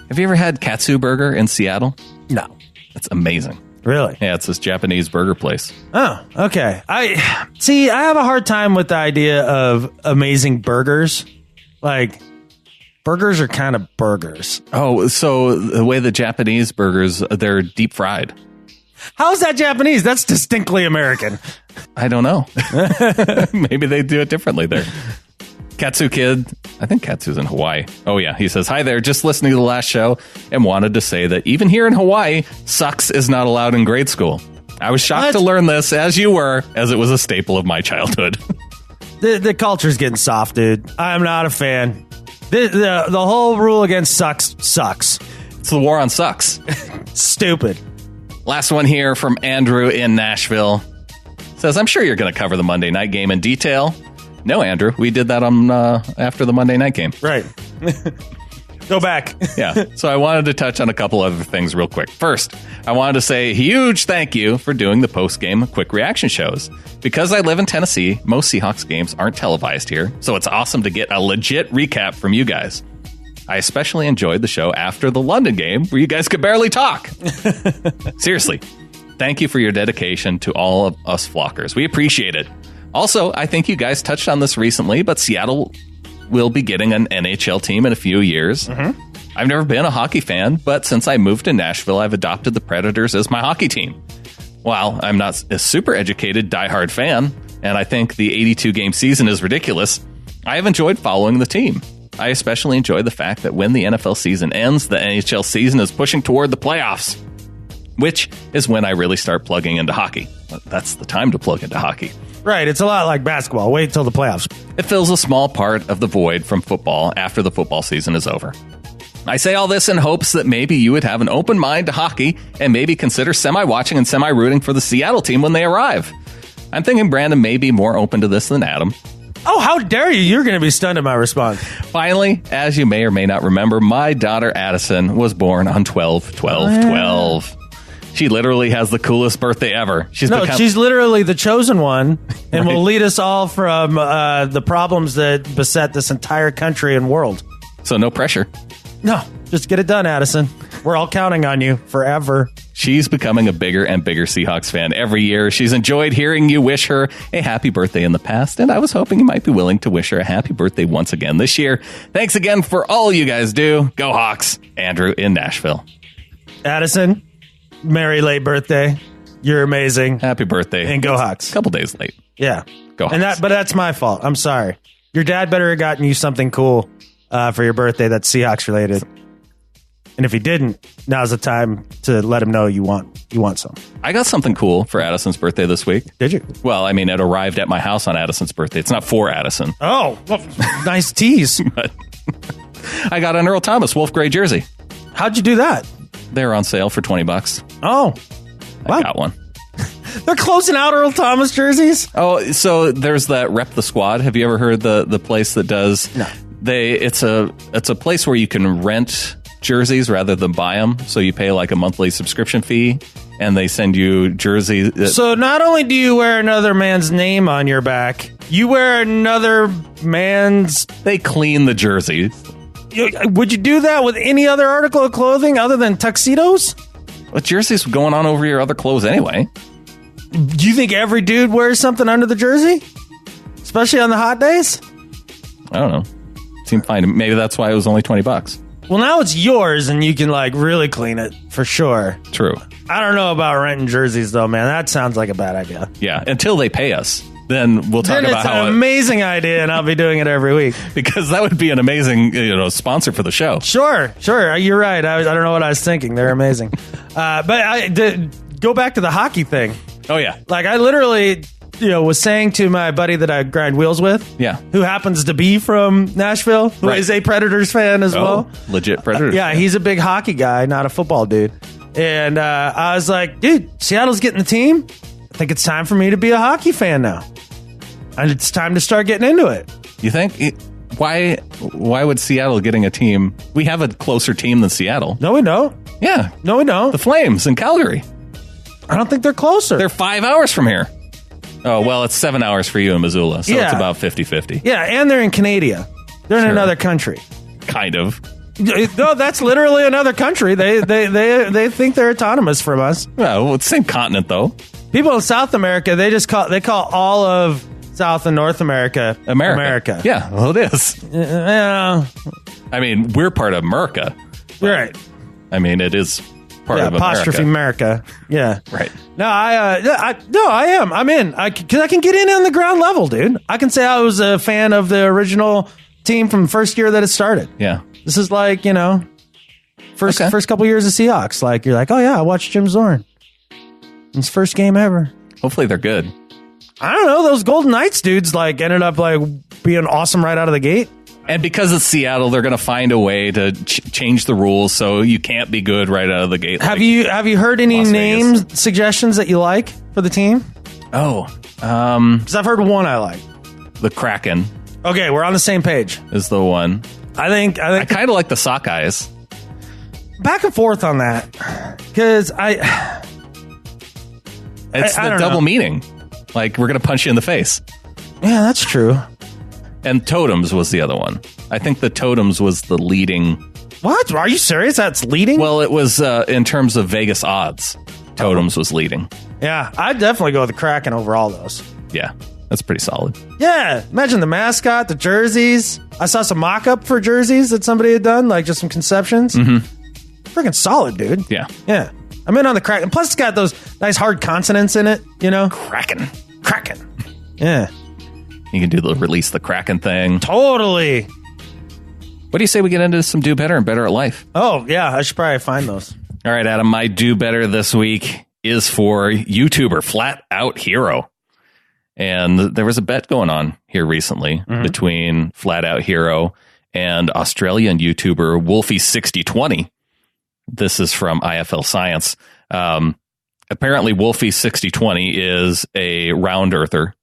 Have you ever had Katsu Burger in Seattle? No. It's amazing. Really? Yeah, it's this Japanese burger place. Oh, okay. I have a hard time with the idea of amazing burgers. Like, burgers are kind of burgers. Oh, so the way the Japanese burgers, they're deep fried. How is that Japanese? That's distinctly American. I don't know. Maybe they do it differently there. Katsu Kid, I think Katsu's in Hawaii. Oh yeah, he says, "Hi there, just listening to the last show and wanted to say that even here in Hawaii, sucks is not allowed in grade school. I was shocked to learn this, as you were, as it was a staple of my childhood." The culture's getting soft, dude. I'm not a fan. The whole rule against sucks. It's the war on sucks. Stupid. Last one here from Andrew in Nashville. Says, "I'm sure you're going to cover the Monday night game in detail." No, Andrew, we did that on after the Monday night game. Right. Go back. Yeah. So I wanted to touch on a couple other things real quick. First, I wanted to say a huge thank you for doing the post-game quick reaction shows. Because I live in Tennessee, most Seahawks games aren't televised here, so it's awesome to get a legit recap from you guys. I especially enjoyed the show after the London game, where you guys could barely talk. Seriously, thank you for your dedication to all of us flockers. We appreciate it. Also, I think you guys touched on this recently, but Seattle will be getting an NHL team in a few years. I've never been a hockey fan, but since I moved to Nashville, I've adopted the Predators as my hockey team. While I'm not a super educated diehard fan, and I think the 82-game season is ridiculous, I have enjoyed following the team. I especially enjoy the fact that when the NFL season ends, the NHL season is pushing toward the playoffs, which is when I really start plugging into hockey. That's the time to plug into hockey. Right, it's a lot like basketball. Wait till the playoffs. It fills a small part of the void from football after the football season is over. I say all this in hopes that maybe you would have an open mind to hockey and maybe consider semi-watching and semi-rooting for the Seattle team when they arrive. I'm thinking Brandon may be more open to this than Adam. Oh, how dare you? You're going to be stunned at my response. Finally, as you may or may not remember, my daughter Addison was born on 12/12/12. She literally has the coolest birthday ever. She's literally the chosen one and will lead us all from the problems that beset this entire country and world. So no pressure. No, just get it done, Addison. We're all counting on you forever. She's becoming a bigger and bigger Seahawks fan every year. She's enjoyed hearing you wish her a happy birthday in the past, and I was hoping you might be willing to wish her a happy birthday once again this year. Thanks again for all you guys do. Go Hawks. Andrew in Nashville. Addison, merry late birthday. You're amazing. Happy birthday. And go Hawks. A couple days late. Yeah. Go Hawks. But that's my fault. I'm sorry. Your dad better have gotten you something cool for your birthday that's Seahawks related. And if he didn't, now's the time to let him know you want some. I got something cool for Addison's birthday this week. Did you? Well, I mean, it arrived at my house on Addison's birthday. It's not for Addison. Oh, well, nice tease. But I got an Earl Thomas Wolf Gray jersey. How'd you do that? They were on sale for $20. Oh, I got one. They're closing out Earl Thomas jerseys? Oh, so there's that Rep the Squad. Have you ever heard the place that does? No. It's a place where you can rent jerseys rather than buy them. So you pay like a monthly subscription fee, and they send you jerseys. So not only do you wear another man's name on your back, you wear another man's... They clean the jerseys. Would you do that with any other article of clothing other than tuxedos? What jerseys going on over your other clothes anyway? Do you think every dude wears something under the jersey? Especially on the hot days? I don't know. Seemed fine. Maybe that's why it was only $20. Well, now it's yours and you can like really clean it for sure. True. I don't know about renting jerseys though, man. That sounds like a bad idea. Yeah, until they pay us. Then we'll talk about how it's an amazing idea, and I'll be doing it every week because that would be an amazing, sponsor for the show. Sure. You're right. I don't know what I was thinking. They're amazing. But I did go back to the hockey thing. Oh yeah. Like I literally, was saying to my buddy that I grind wheels with, who happens to be from Nashville, who is a Predators fan as well. Legit Predators. Yeah, he's a big hockey guy, not a football dude. And I was like, dude, Seattle's getting the team. I think it's time for me to be a hockey fan now. And it's time to start getting into it. You think? Why would Seattle getting a team? We have a closer team than Seattle. No, we don't. Yeah. No, we don't. The Flames in Calgary. I don't think they're closer. They're 5 hours from here. Oh, well, it's 7 hours for you in Missoula, so it's about 50-50. Yeah, and they're in Canada. They're in another country. Kind of. No, that's literally another country. They think they're autonomous from us. Well, it's the same continent, though. People in South America, they call all of South and North America. Yeah, well, it is. I mean, we're part of America. Right. I mean, it is part of apostrophe America. Yeah. Right. No, I am. I'm in. Because I can get in on the ground level, dude. I can say I was a fan of the original team from the first year that it started. Yeah. This is like, first couple years of Seahawks. Like, you're like, oh, yeah, I watched Jim Zorn. His first game ever. Hopefully they're good. I don't know. Those Golden Knights dudes ended up being awesome right out of the gate. And because it's Seattle, they're going to find a way to change the rules so you can't be good right out of the gate. Have you heard any name suggestions that you like for the team? Oh, because I've heard one I like. The Kraken. Okay, we're on the same page. Is the one. I kind of like the Sockeyes. Back and forth on that because it's the double meaning. Like, we're going to punch you in the face. Yeah, that's true. And Totems was the other one. I think the Totems was the leading. What? Are you serious? That's leading? Well, it was in terms of Vegas odds. Totems was leading. Yeah, I'd definitely go with the Kraken over all those. Yeah, that's pretty solid. Yeah, imagine the mascot, the jerseys. I saw some mock-up for jerseys that somebody had done, like just some conceptions. Mm-hmm. Freaking solid, dude. Yeah. Yeah. I'm in on the Kraken. Plus, it's got those nice hard consonants in it, Kraken. Yeah. You can do the release the Kraken thing. Totally. What do you say we get into some do better and better at life? Oh, yeah. I should probably find those. All right, Adam. My do better this week is for YouTuber Flat Out Hero. And there was a bet going on here recently between Flat Out Hero and Australian YouTuber Wolfie6020. This is from IFL Science. Apparently, Wolfie6020 is a round earther.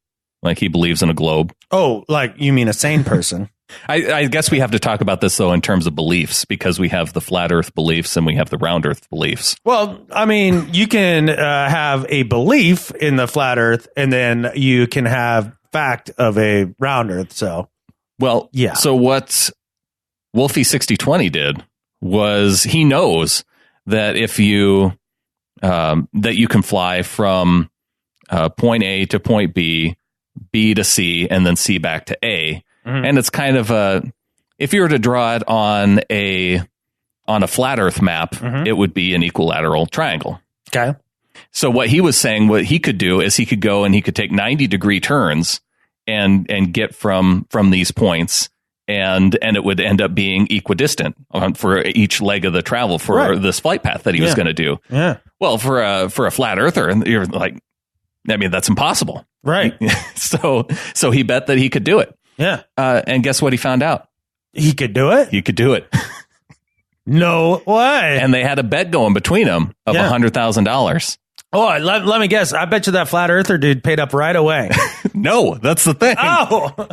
Like, he believes in a globe. Oh, like you mean a sane person? I guess we have to talk about this, though, in terms of beliefs, because we have the flat earth beliefs and we have the round earth beliefs. Well, I mean, you can have a belief in the flat earth and then you can have fact of a round earth. So, well, yeah. So what Wolfie6020 did was he knows that if you that you can fly from point A to point B, B to C, and then C back to A. And it's kind of if you were to draw it on a flat Earth map, it would be an equilateral triangle. Okay. So what he was saying, what he could do is he could go and he could take 90-degree turns and get from these points, and it would end up being equidistant for each leg of the travel for this flight path that he was going to do. Yeah. Well, for a flat earther, you're like, I mean, that's impossible. Right. So he bet that he could do it. Yeah. And guess what he found out? He could do it? He could do it. No way. And they had a bet going between them of $100,000. Oh, let me guess. I bet you that flat earther dude paid up right away. No, that's the thing. Oh.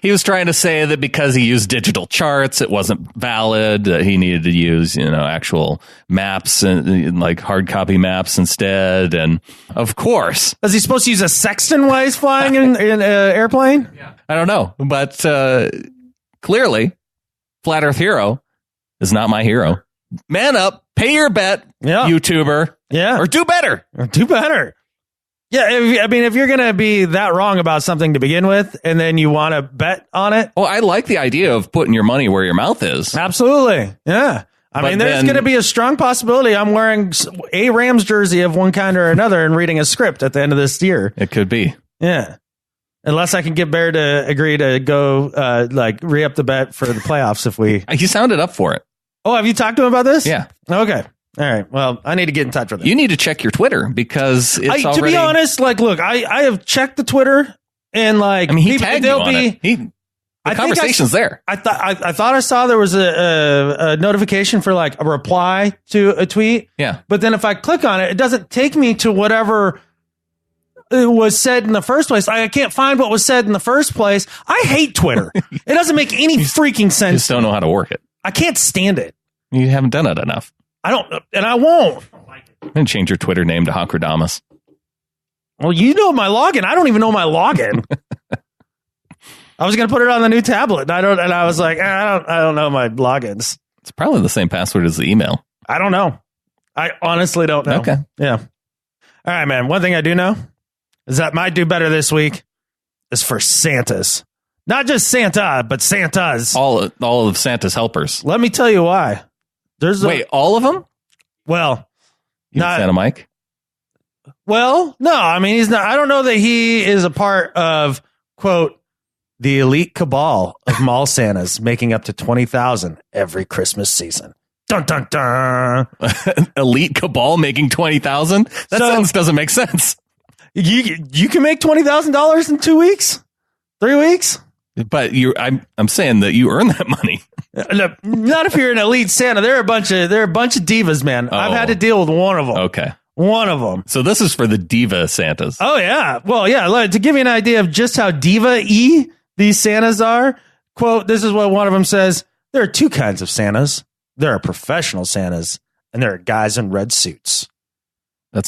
He was trying to say that because he used digital charts, it wasn't valid. He needed to use, actual maps and like hard copy maps instead. And of course, is he supposed to use a sextant while he's flying in an airplane? Yeah. I don't know, but clearly, Flat Earth Hero is not my hero. Man up, pay your bet, YouTuber. Yeah, or do better. Yeah, if you're going to be that wrong about something to begin with, and then you want to bet on it. Well, I like the idea of putting your money where your mouth is. Absolutely. Yeah. I mean, there's going to be a strong possibility I'm wearing a Rams jersey of one kind or another and reading a script at the end of this year. It could be. Yeah. Unless I can get Bear to agree to go, re-up the bet for the playoffs if we... He sounded up for it. Oh, have you talked to him about this? Yeah. Okay. All right. Well, I need to get in touch with him. You need to check your Twitter because it's already... To be honest, look, I have checked the Twitter and he tagged you on it. The conversation's there. I thought I saw there was a notification for a reply to a tweet. Yeah. But then if I click on it, it doesn't take me to whatever was said in the first place. I can't find what was said in the first place. I hate Twitter. It doesn't make any freaking sense. You just don't know how to work it. I can't stand it. You haven't done it enough. I don't, and I won't. I'm going to change your Twitter name to Hakradamas. Well, you know my login. I don't even know my login. I was going to put it on the new tablet, and I was like, I don't know my logins. It's probably the same password as the email. I don't know. I honestly don't know. Okay. Yeah. All right, man. One thing I do know is that my do better this week is for Santas. Not just Santa, but Santas. All of Santa's helpers. Let me tell you why. Wait, all of them? Well, not Santa Mike. Well, no. I mean, he's not. I don't know that he is a part of, quote, the elite cabal of mall Santas, making up to 20,000 every Christmas season. Dun dun dun. Elite cabal making 20,000? That sentence doesn't make sense. You can make $20,000 in 2 weeks, 3 weeks. But I'm saying that you earn that money. Not if you're an elite Santa. They're a bunch of divas, man. Oh. I've had to deal with one of them. Okay. One of them. So this is for the diva Santas. Oh, yeah. Well, yeah. To give you an idea of just how diva-y these Santas are, quote, this is what one of them says. There are two kinds of Santas. There are professional Santas, and there are guys in red suits.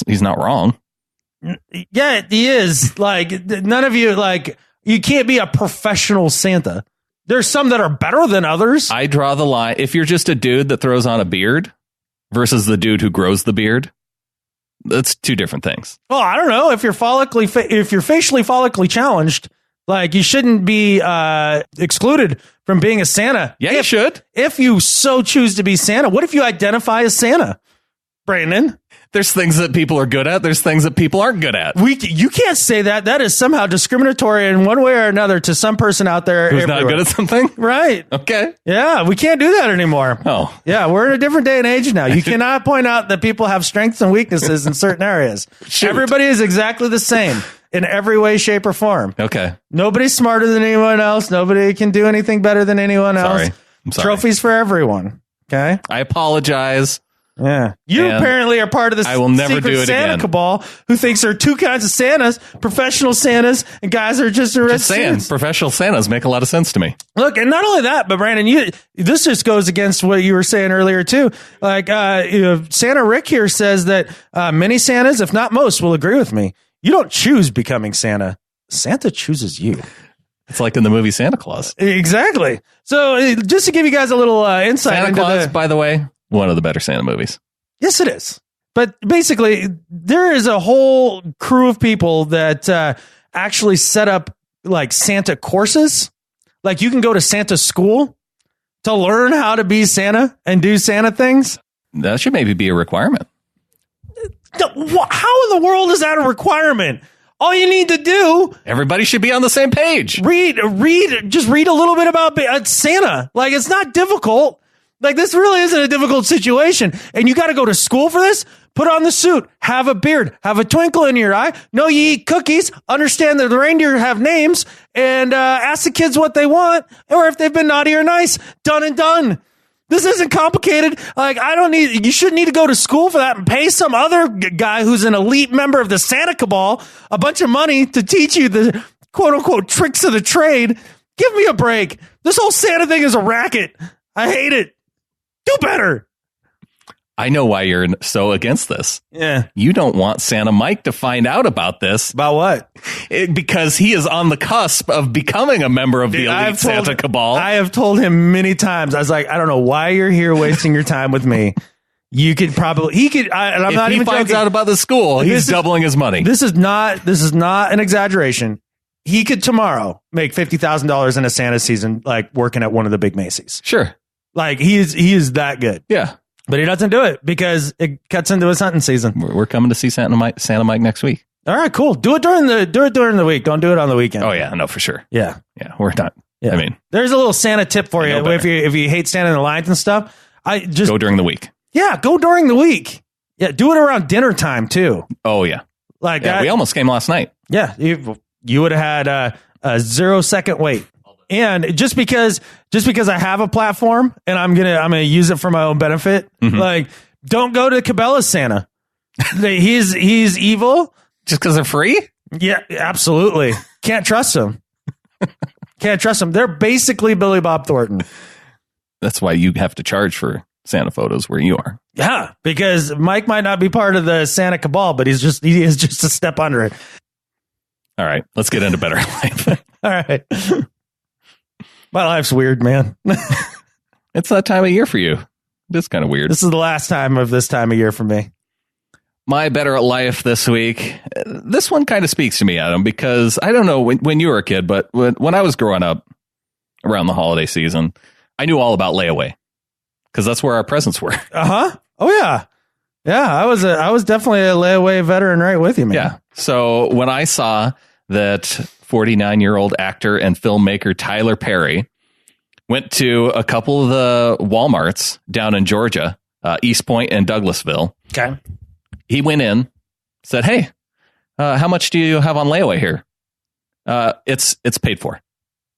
He's not wrong. Yeah, he is. None of you, you can't be a professional Santa. There's some that are better than others. I draw the line. If you're just a dude that throws on a beard versus the dude who grows the beard, that's two different things. Well, I don't know. If you're facially follically challenged, you shouldn't be excluded from being a Santa. Yeah, you should. If you so choose to be Santa. What if you identify as Santa, Brandon? There's things that people are good at. There's things that people aren't good at. You can't say that. That is somehow discriminatory in one way or another to some person out there who's not good at something. Right. Okay. Yeah, we can't do that anymore. Oh. Yeah, we're in a different day and age now. You cannot point out that people have strengths and weaknesses in certain areas. Shoot. Everybody is exactly the same in every way, shape, or form. Okay. Nobody's smarter than anyone else. Nobody can do anything better than anyone else. I'm sorry. Trophies for everyone. Okay. I apologize. Yeah. You apparently are part of the secret Santa cabal who thinks there are two kinds of Santas, professional Santas, and guys that are just in red suits. Professional Santas make a lot of sense to me. Look, and not only that, but Brandon, this just goes against what you were saying earlier too. Santa Rick here says that many Santas, if not most, will agree with me. You don't choose becoming Santa. Santa chooses you. It's like in the movie Santa Claus. Exactly. So just to give you guys a little insight Santa Claus, by the way, one of the better Santa movies. Yes, it is. But basically, there is a whole crew of people that actually set up Santa courses. You can go to Santa school to learn how to be Santa and do Santa things. That should maybe be a requirement. How in the world is that a requirement? All you need to do... Everybody should be on the same page. Just read a little bit about Santa. It's not difficult. This really isn't a difficult situation. And you got to go to school for this? Put on the suit. Have a beard. Have a twinkle in your eye. Know you eat cookies. Understand that the reindeer have names. And ask the kids what they want. Or if they've been naughty or nice. Done and done. This isn't complicated. You shouldn't need to go to school for that and pay some other guy who's an elite member of the Santa cabal a bunch of money to teach you the quote unquote tricks of the trade. Give me a break. This whole Santa thing is a racket. I hate it. Do better. I know why you're so against this. Yeah. You don't want Santa Mike to find out about this. About what? Because he is on the cusp of becoming a member of the elite Santa cabal. I have told him many times. I was like, I don't know why you're here wasting your time with me. You could probably, and I'm not even joking. If he finds out about the school, he's doubling his money. This is not an exaggeration. He could tomorrow make $50,000 in a Santa season, like working at one of the big Macy's. Sure. Like he is that good. Yeah. But he doesn't do it because it cuts into his hunting season. We're coming to see Santa Mike next week. All right, cool. Do it during the week. Don't do it on the weekend. Oh yeah, no, for sure. Yeah. We're not. Yeah. I mean, there's a little Santa tip for you if you hate standing in the lines and stuff. I just go during the week. Yeah, go during the week. Yeah, do it around dinner time too. Oh yeah, like we almost came last night. Yeah, you would have had a 0-second wait. And just because I have a platform and I'm gonna use it for my own benefit, like don't go to Cabela's Santa. He's evil. Just because they're free? Yeah, absolutely. Can't trust him. Can't trust him. They're basically Billy Bob Thornton. That's why you have to charge for Santa photos where you are. Yeah, because Mike might not be part of the Santa cabal, but he is just a step under it. All right, let's get into Better Life. All right. My life's weird, man. It's that time of year for you. It's kind of weird. This is the last time of this time of year for me. My Better Life this week. This one kind of speaks to me, Adam, because I don't know when you were a kid, but when I was growing up around the holiday season, I knew all about layaway because that's where our presents were. Uh-huh. Oh, yeah. Yeah, I was definitely a layaway veteran right with you, man. Yeah. So when I saw that 49-year-old actor and filmmaker Tyler Perry went to a couple of the Walmarts down in Georgia, East Point and Douglasville. Okay. He went in, said, "Hey, how much do you have on layaway here?" It's paid for.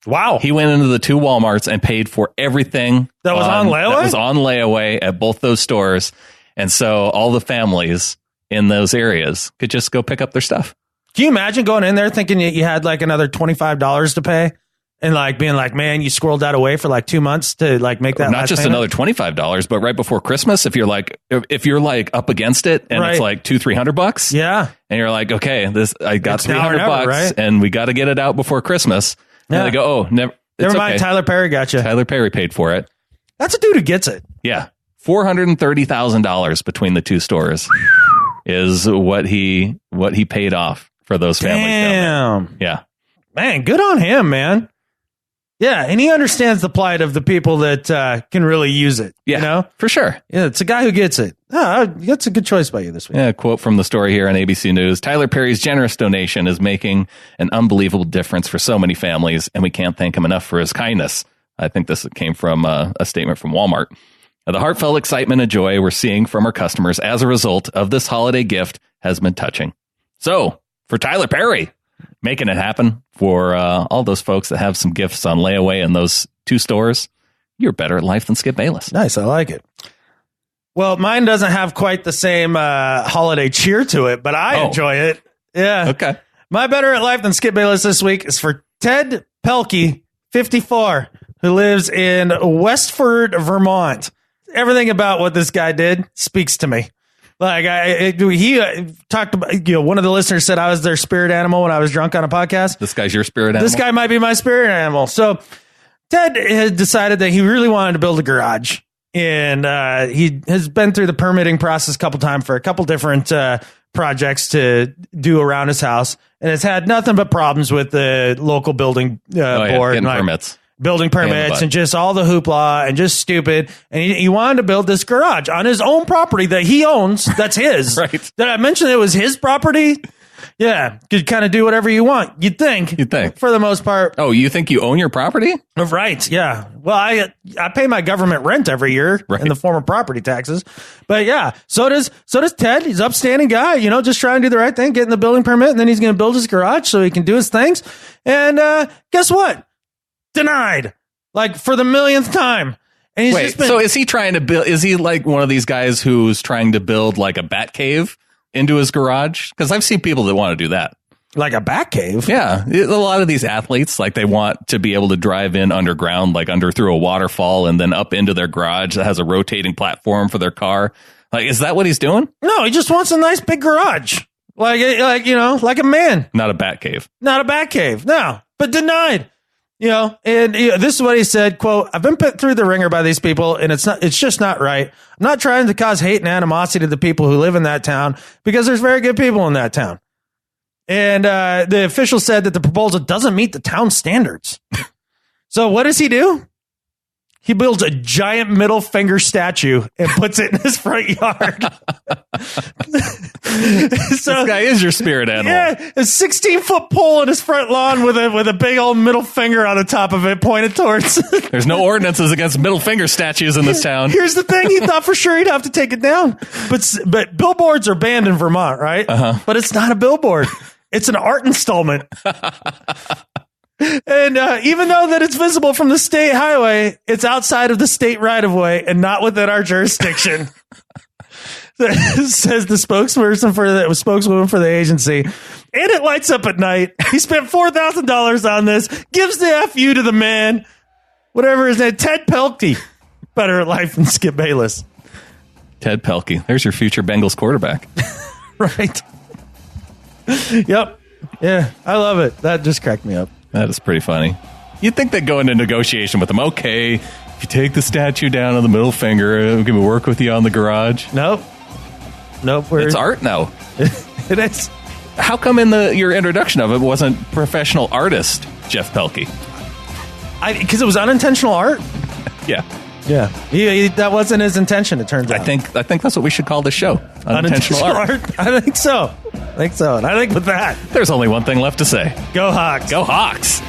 Wow. He went into the two Walmarts and paid for everything that was on layaway? That was on layaway at both those stores. And so all the families in those areas could just go pick up their stuff. Can you imagine going in there thinking you had like another $25 to pay and like being like, man, you squirreled that away for like 2 months to like make that not just payment? Another $25, but right before Christmas, if you're like up against it and It's like $200-$300. Yeah. And you're like, okay, I got it's $300 right? And we got to get it out before Christmas. And they go, oh, never mind. Tyler Perry got you. Tyler Perry paid for it. That's a dude who gets it. Yeah. $430,000 between the two stores is what he paid off for those families. Damn. Yeah. Man, good on him, man. Yeah, and he understands the plight of the people that can really use it. Yeah, you know? For sure. Yeah, it's a guy who gets it. That's a good choice by you this week. Yeah, a quote from the story here on ABC News. Tyler Perry's generous donation is making an unbelievable difference for so many families, and we can't thank him enough for his kindness. I think this came from a statement from Walmart. The heartfelt excitement and joy we're seeing from our customers as a result of this holiday gift has been touching. So, for Tyler Perry, making it happen for all those folks that have some gifts on layaway in those two stores, you're better at life than Skip Bayless. Nice, I like it. Well, mine doesn't have quite the same holiday cheer to it, but I enjoy it. Yeah. Okay. My better at life than Skip Bayless this week is for Ted Pelkey, 54, who lives in Westford, Vermont. Everything about what this guy did speaks to me. Like he talked about, one of the listeners said I was their spirit animal when I was drunk on a podcast. This guy's your spirit animal? This guy might be my spirit animal. So Ted had decided that he really wanted to build a garage. And he has been through the permitting process a couple times for a couple different projects to do around his house. And it's had nothing but problems with the local building board. And permits. Building permits and just all the hoopla and just stupid. And he wanted to build this garage on his own property that he owns. That's his. Right. Did I mention it was his property? Yeah. Could kind of do whatever you want. You'd think. For the most part. Oh, you think you own your property? Right. Yeah. Well, I pay my government rent every year in the form of property taxes. But yeah, so does Ted. He's an upstanding guy, just trying to do the right thing, getting the building permit, and then he's going to build his garage so he can do his things. And guess what? Denied, like for the millionth time. And he's just been, so is he trying to build? Is he like one of these guys who's trying to build like a bat cave into his garage? Because I've seen people that want to do that. Like a bat cave? Yeah. A lot of these athletes, like they want to be able to drive in underground, like under through a waterfall and then up into their garage that has a rotating platform for their car. Like, is that what he's doing? No, he just wants a nice big garage. Like a man. Not a bat cave. Not a bat cave. No, but denied. And this is what he said, quote, "I've been put through the ringer by these people, and it's just not right. I'm not trying to cause hate and animosity to the people who live in that town because there's very good people in that town." And the official said that the proposal doesn't meet the town standards. So what does he do? He builds a giant middle finger statue and puts it in his front yard. This guy is your spirit animal. Yeah, a 16-foot pole in his front lawn with a big old middle finger on the top of it pointed towards. There's no ordinances against middle finger statues in this town. Here's the thing. He thought for sure he'd have to take it down. But billboards are banned in Vermont, right? Uh-huh. But it's not a billboard. It's an art installment. And even though that it's visible from the state highway, it's outside of the state right of way and not within our jurisdiction. Says the spokeswoman for the agency. And it lights up at night. He spent $4,000 on this. Gives the FU to the man. Whatever his name, Ted Pelkey. Better at life than Skip Bayless. Ted Pelkey. There's your future Bengals quarterback. Right. Yep. Yeah, I love it. That just cracked me up. That is pretty funny. You'd think they'd go into negotiation with them. Okay, if you take the statue down on the middle finger, we can work with you on the garage. Nope. It's art now. It is. How come in your introduction of it wasn't professional artist Jeff Pelkey? Because it was unintentional art? Yeah. Yeah. That wasn't his intention, it turns out. I think that's what we should call this show. Unintentional art. I think so. And I think with that, there's only one thing left to say. Go Hawks. Go Hawks.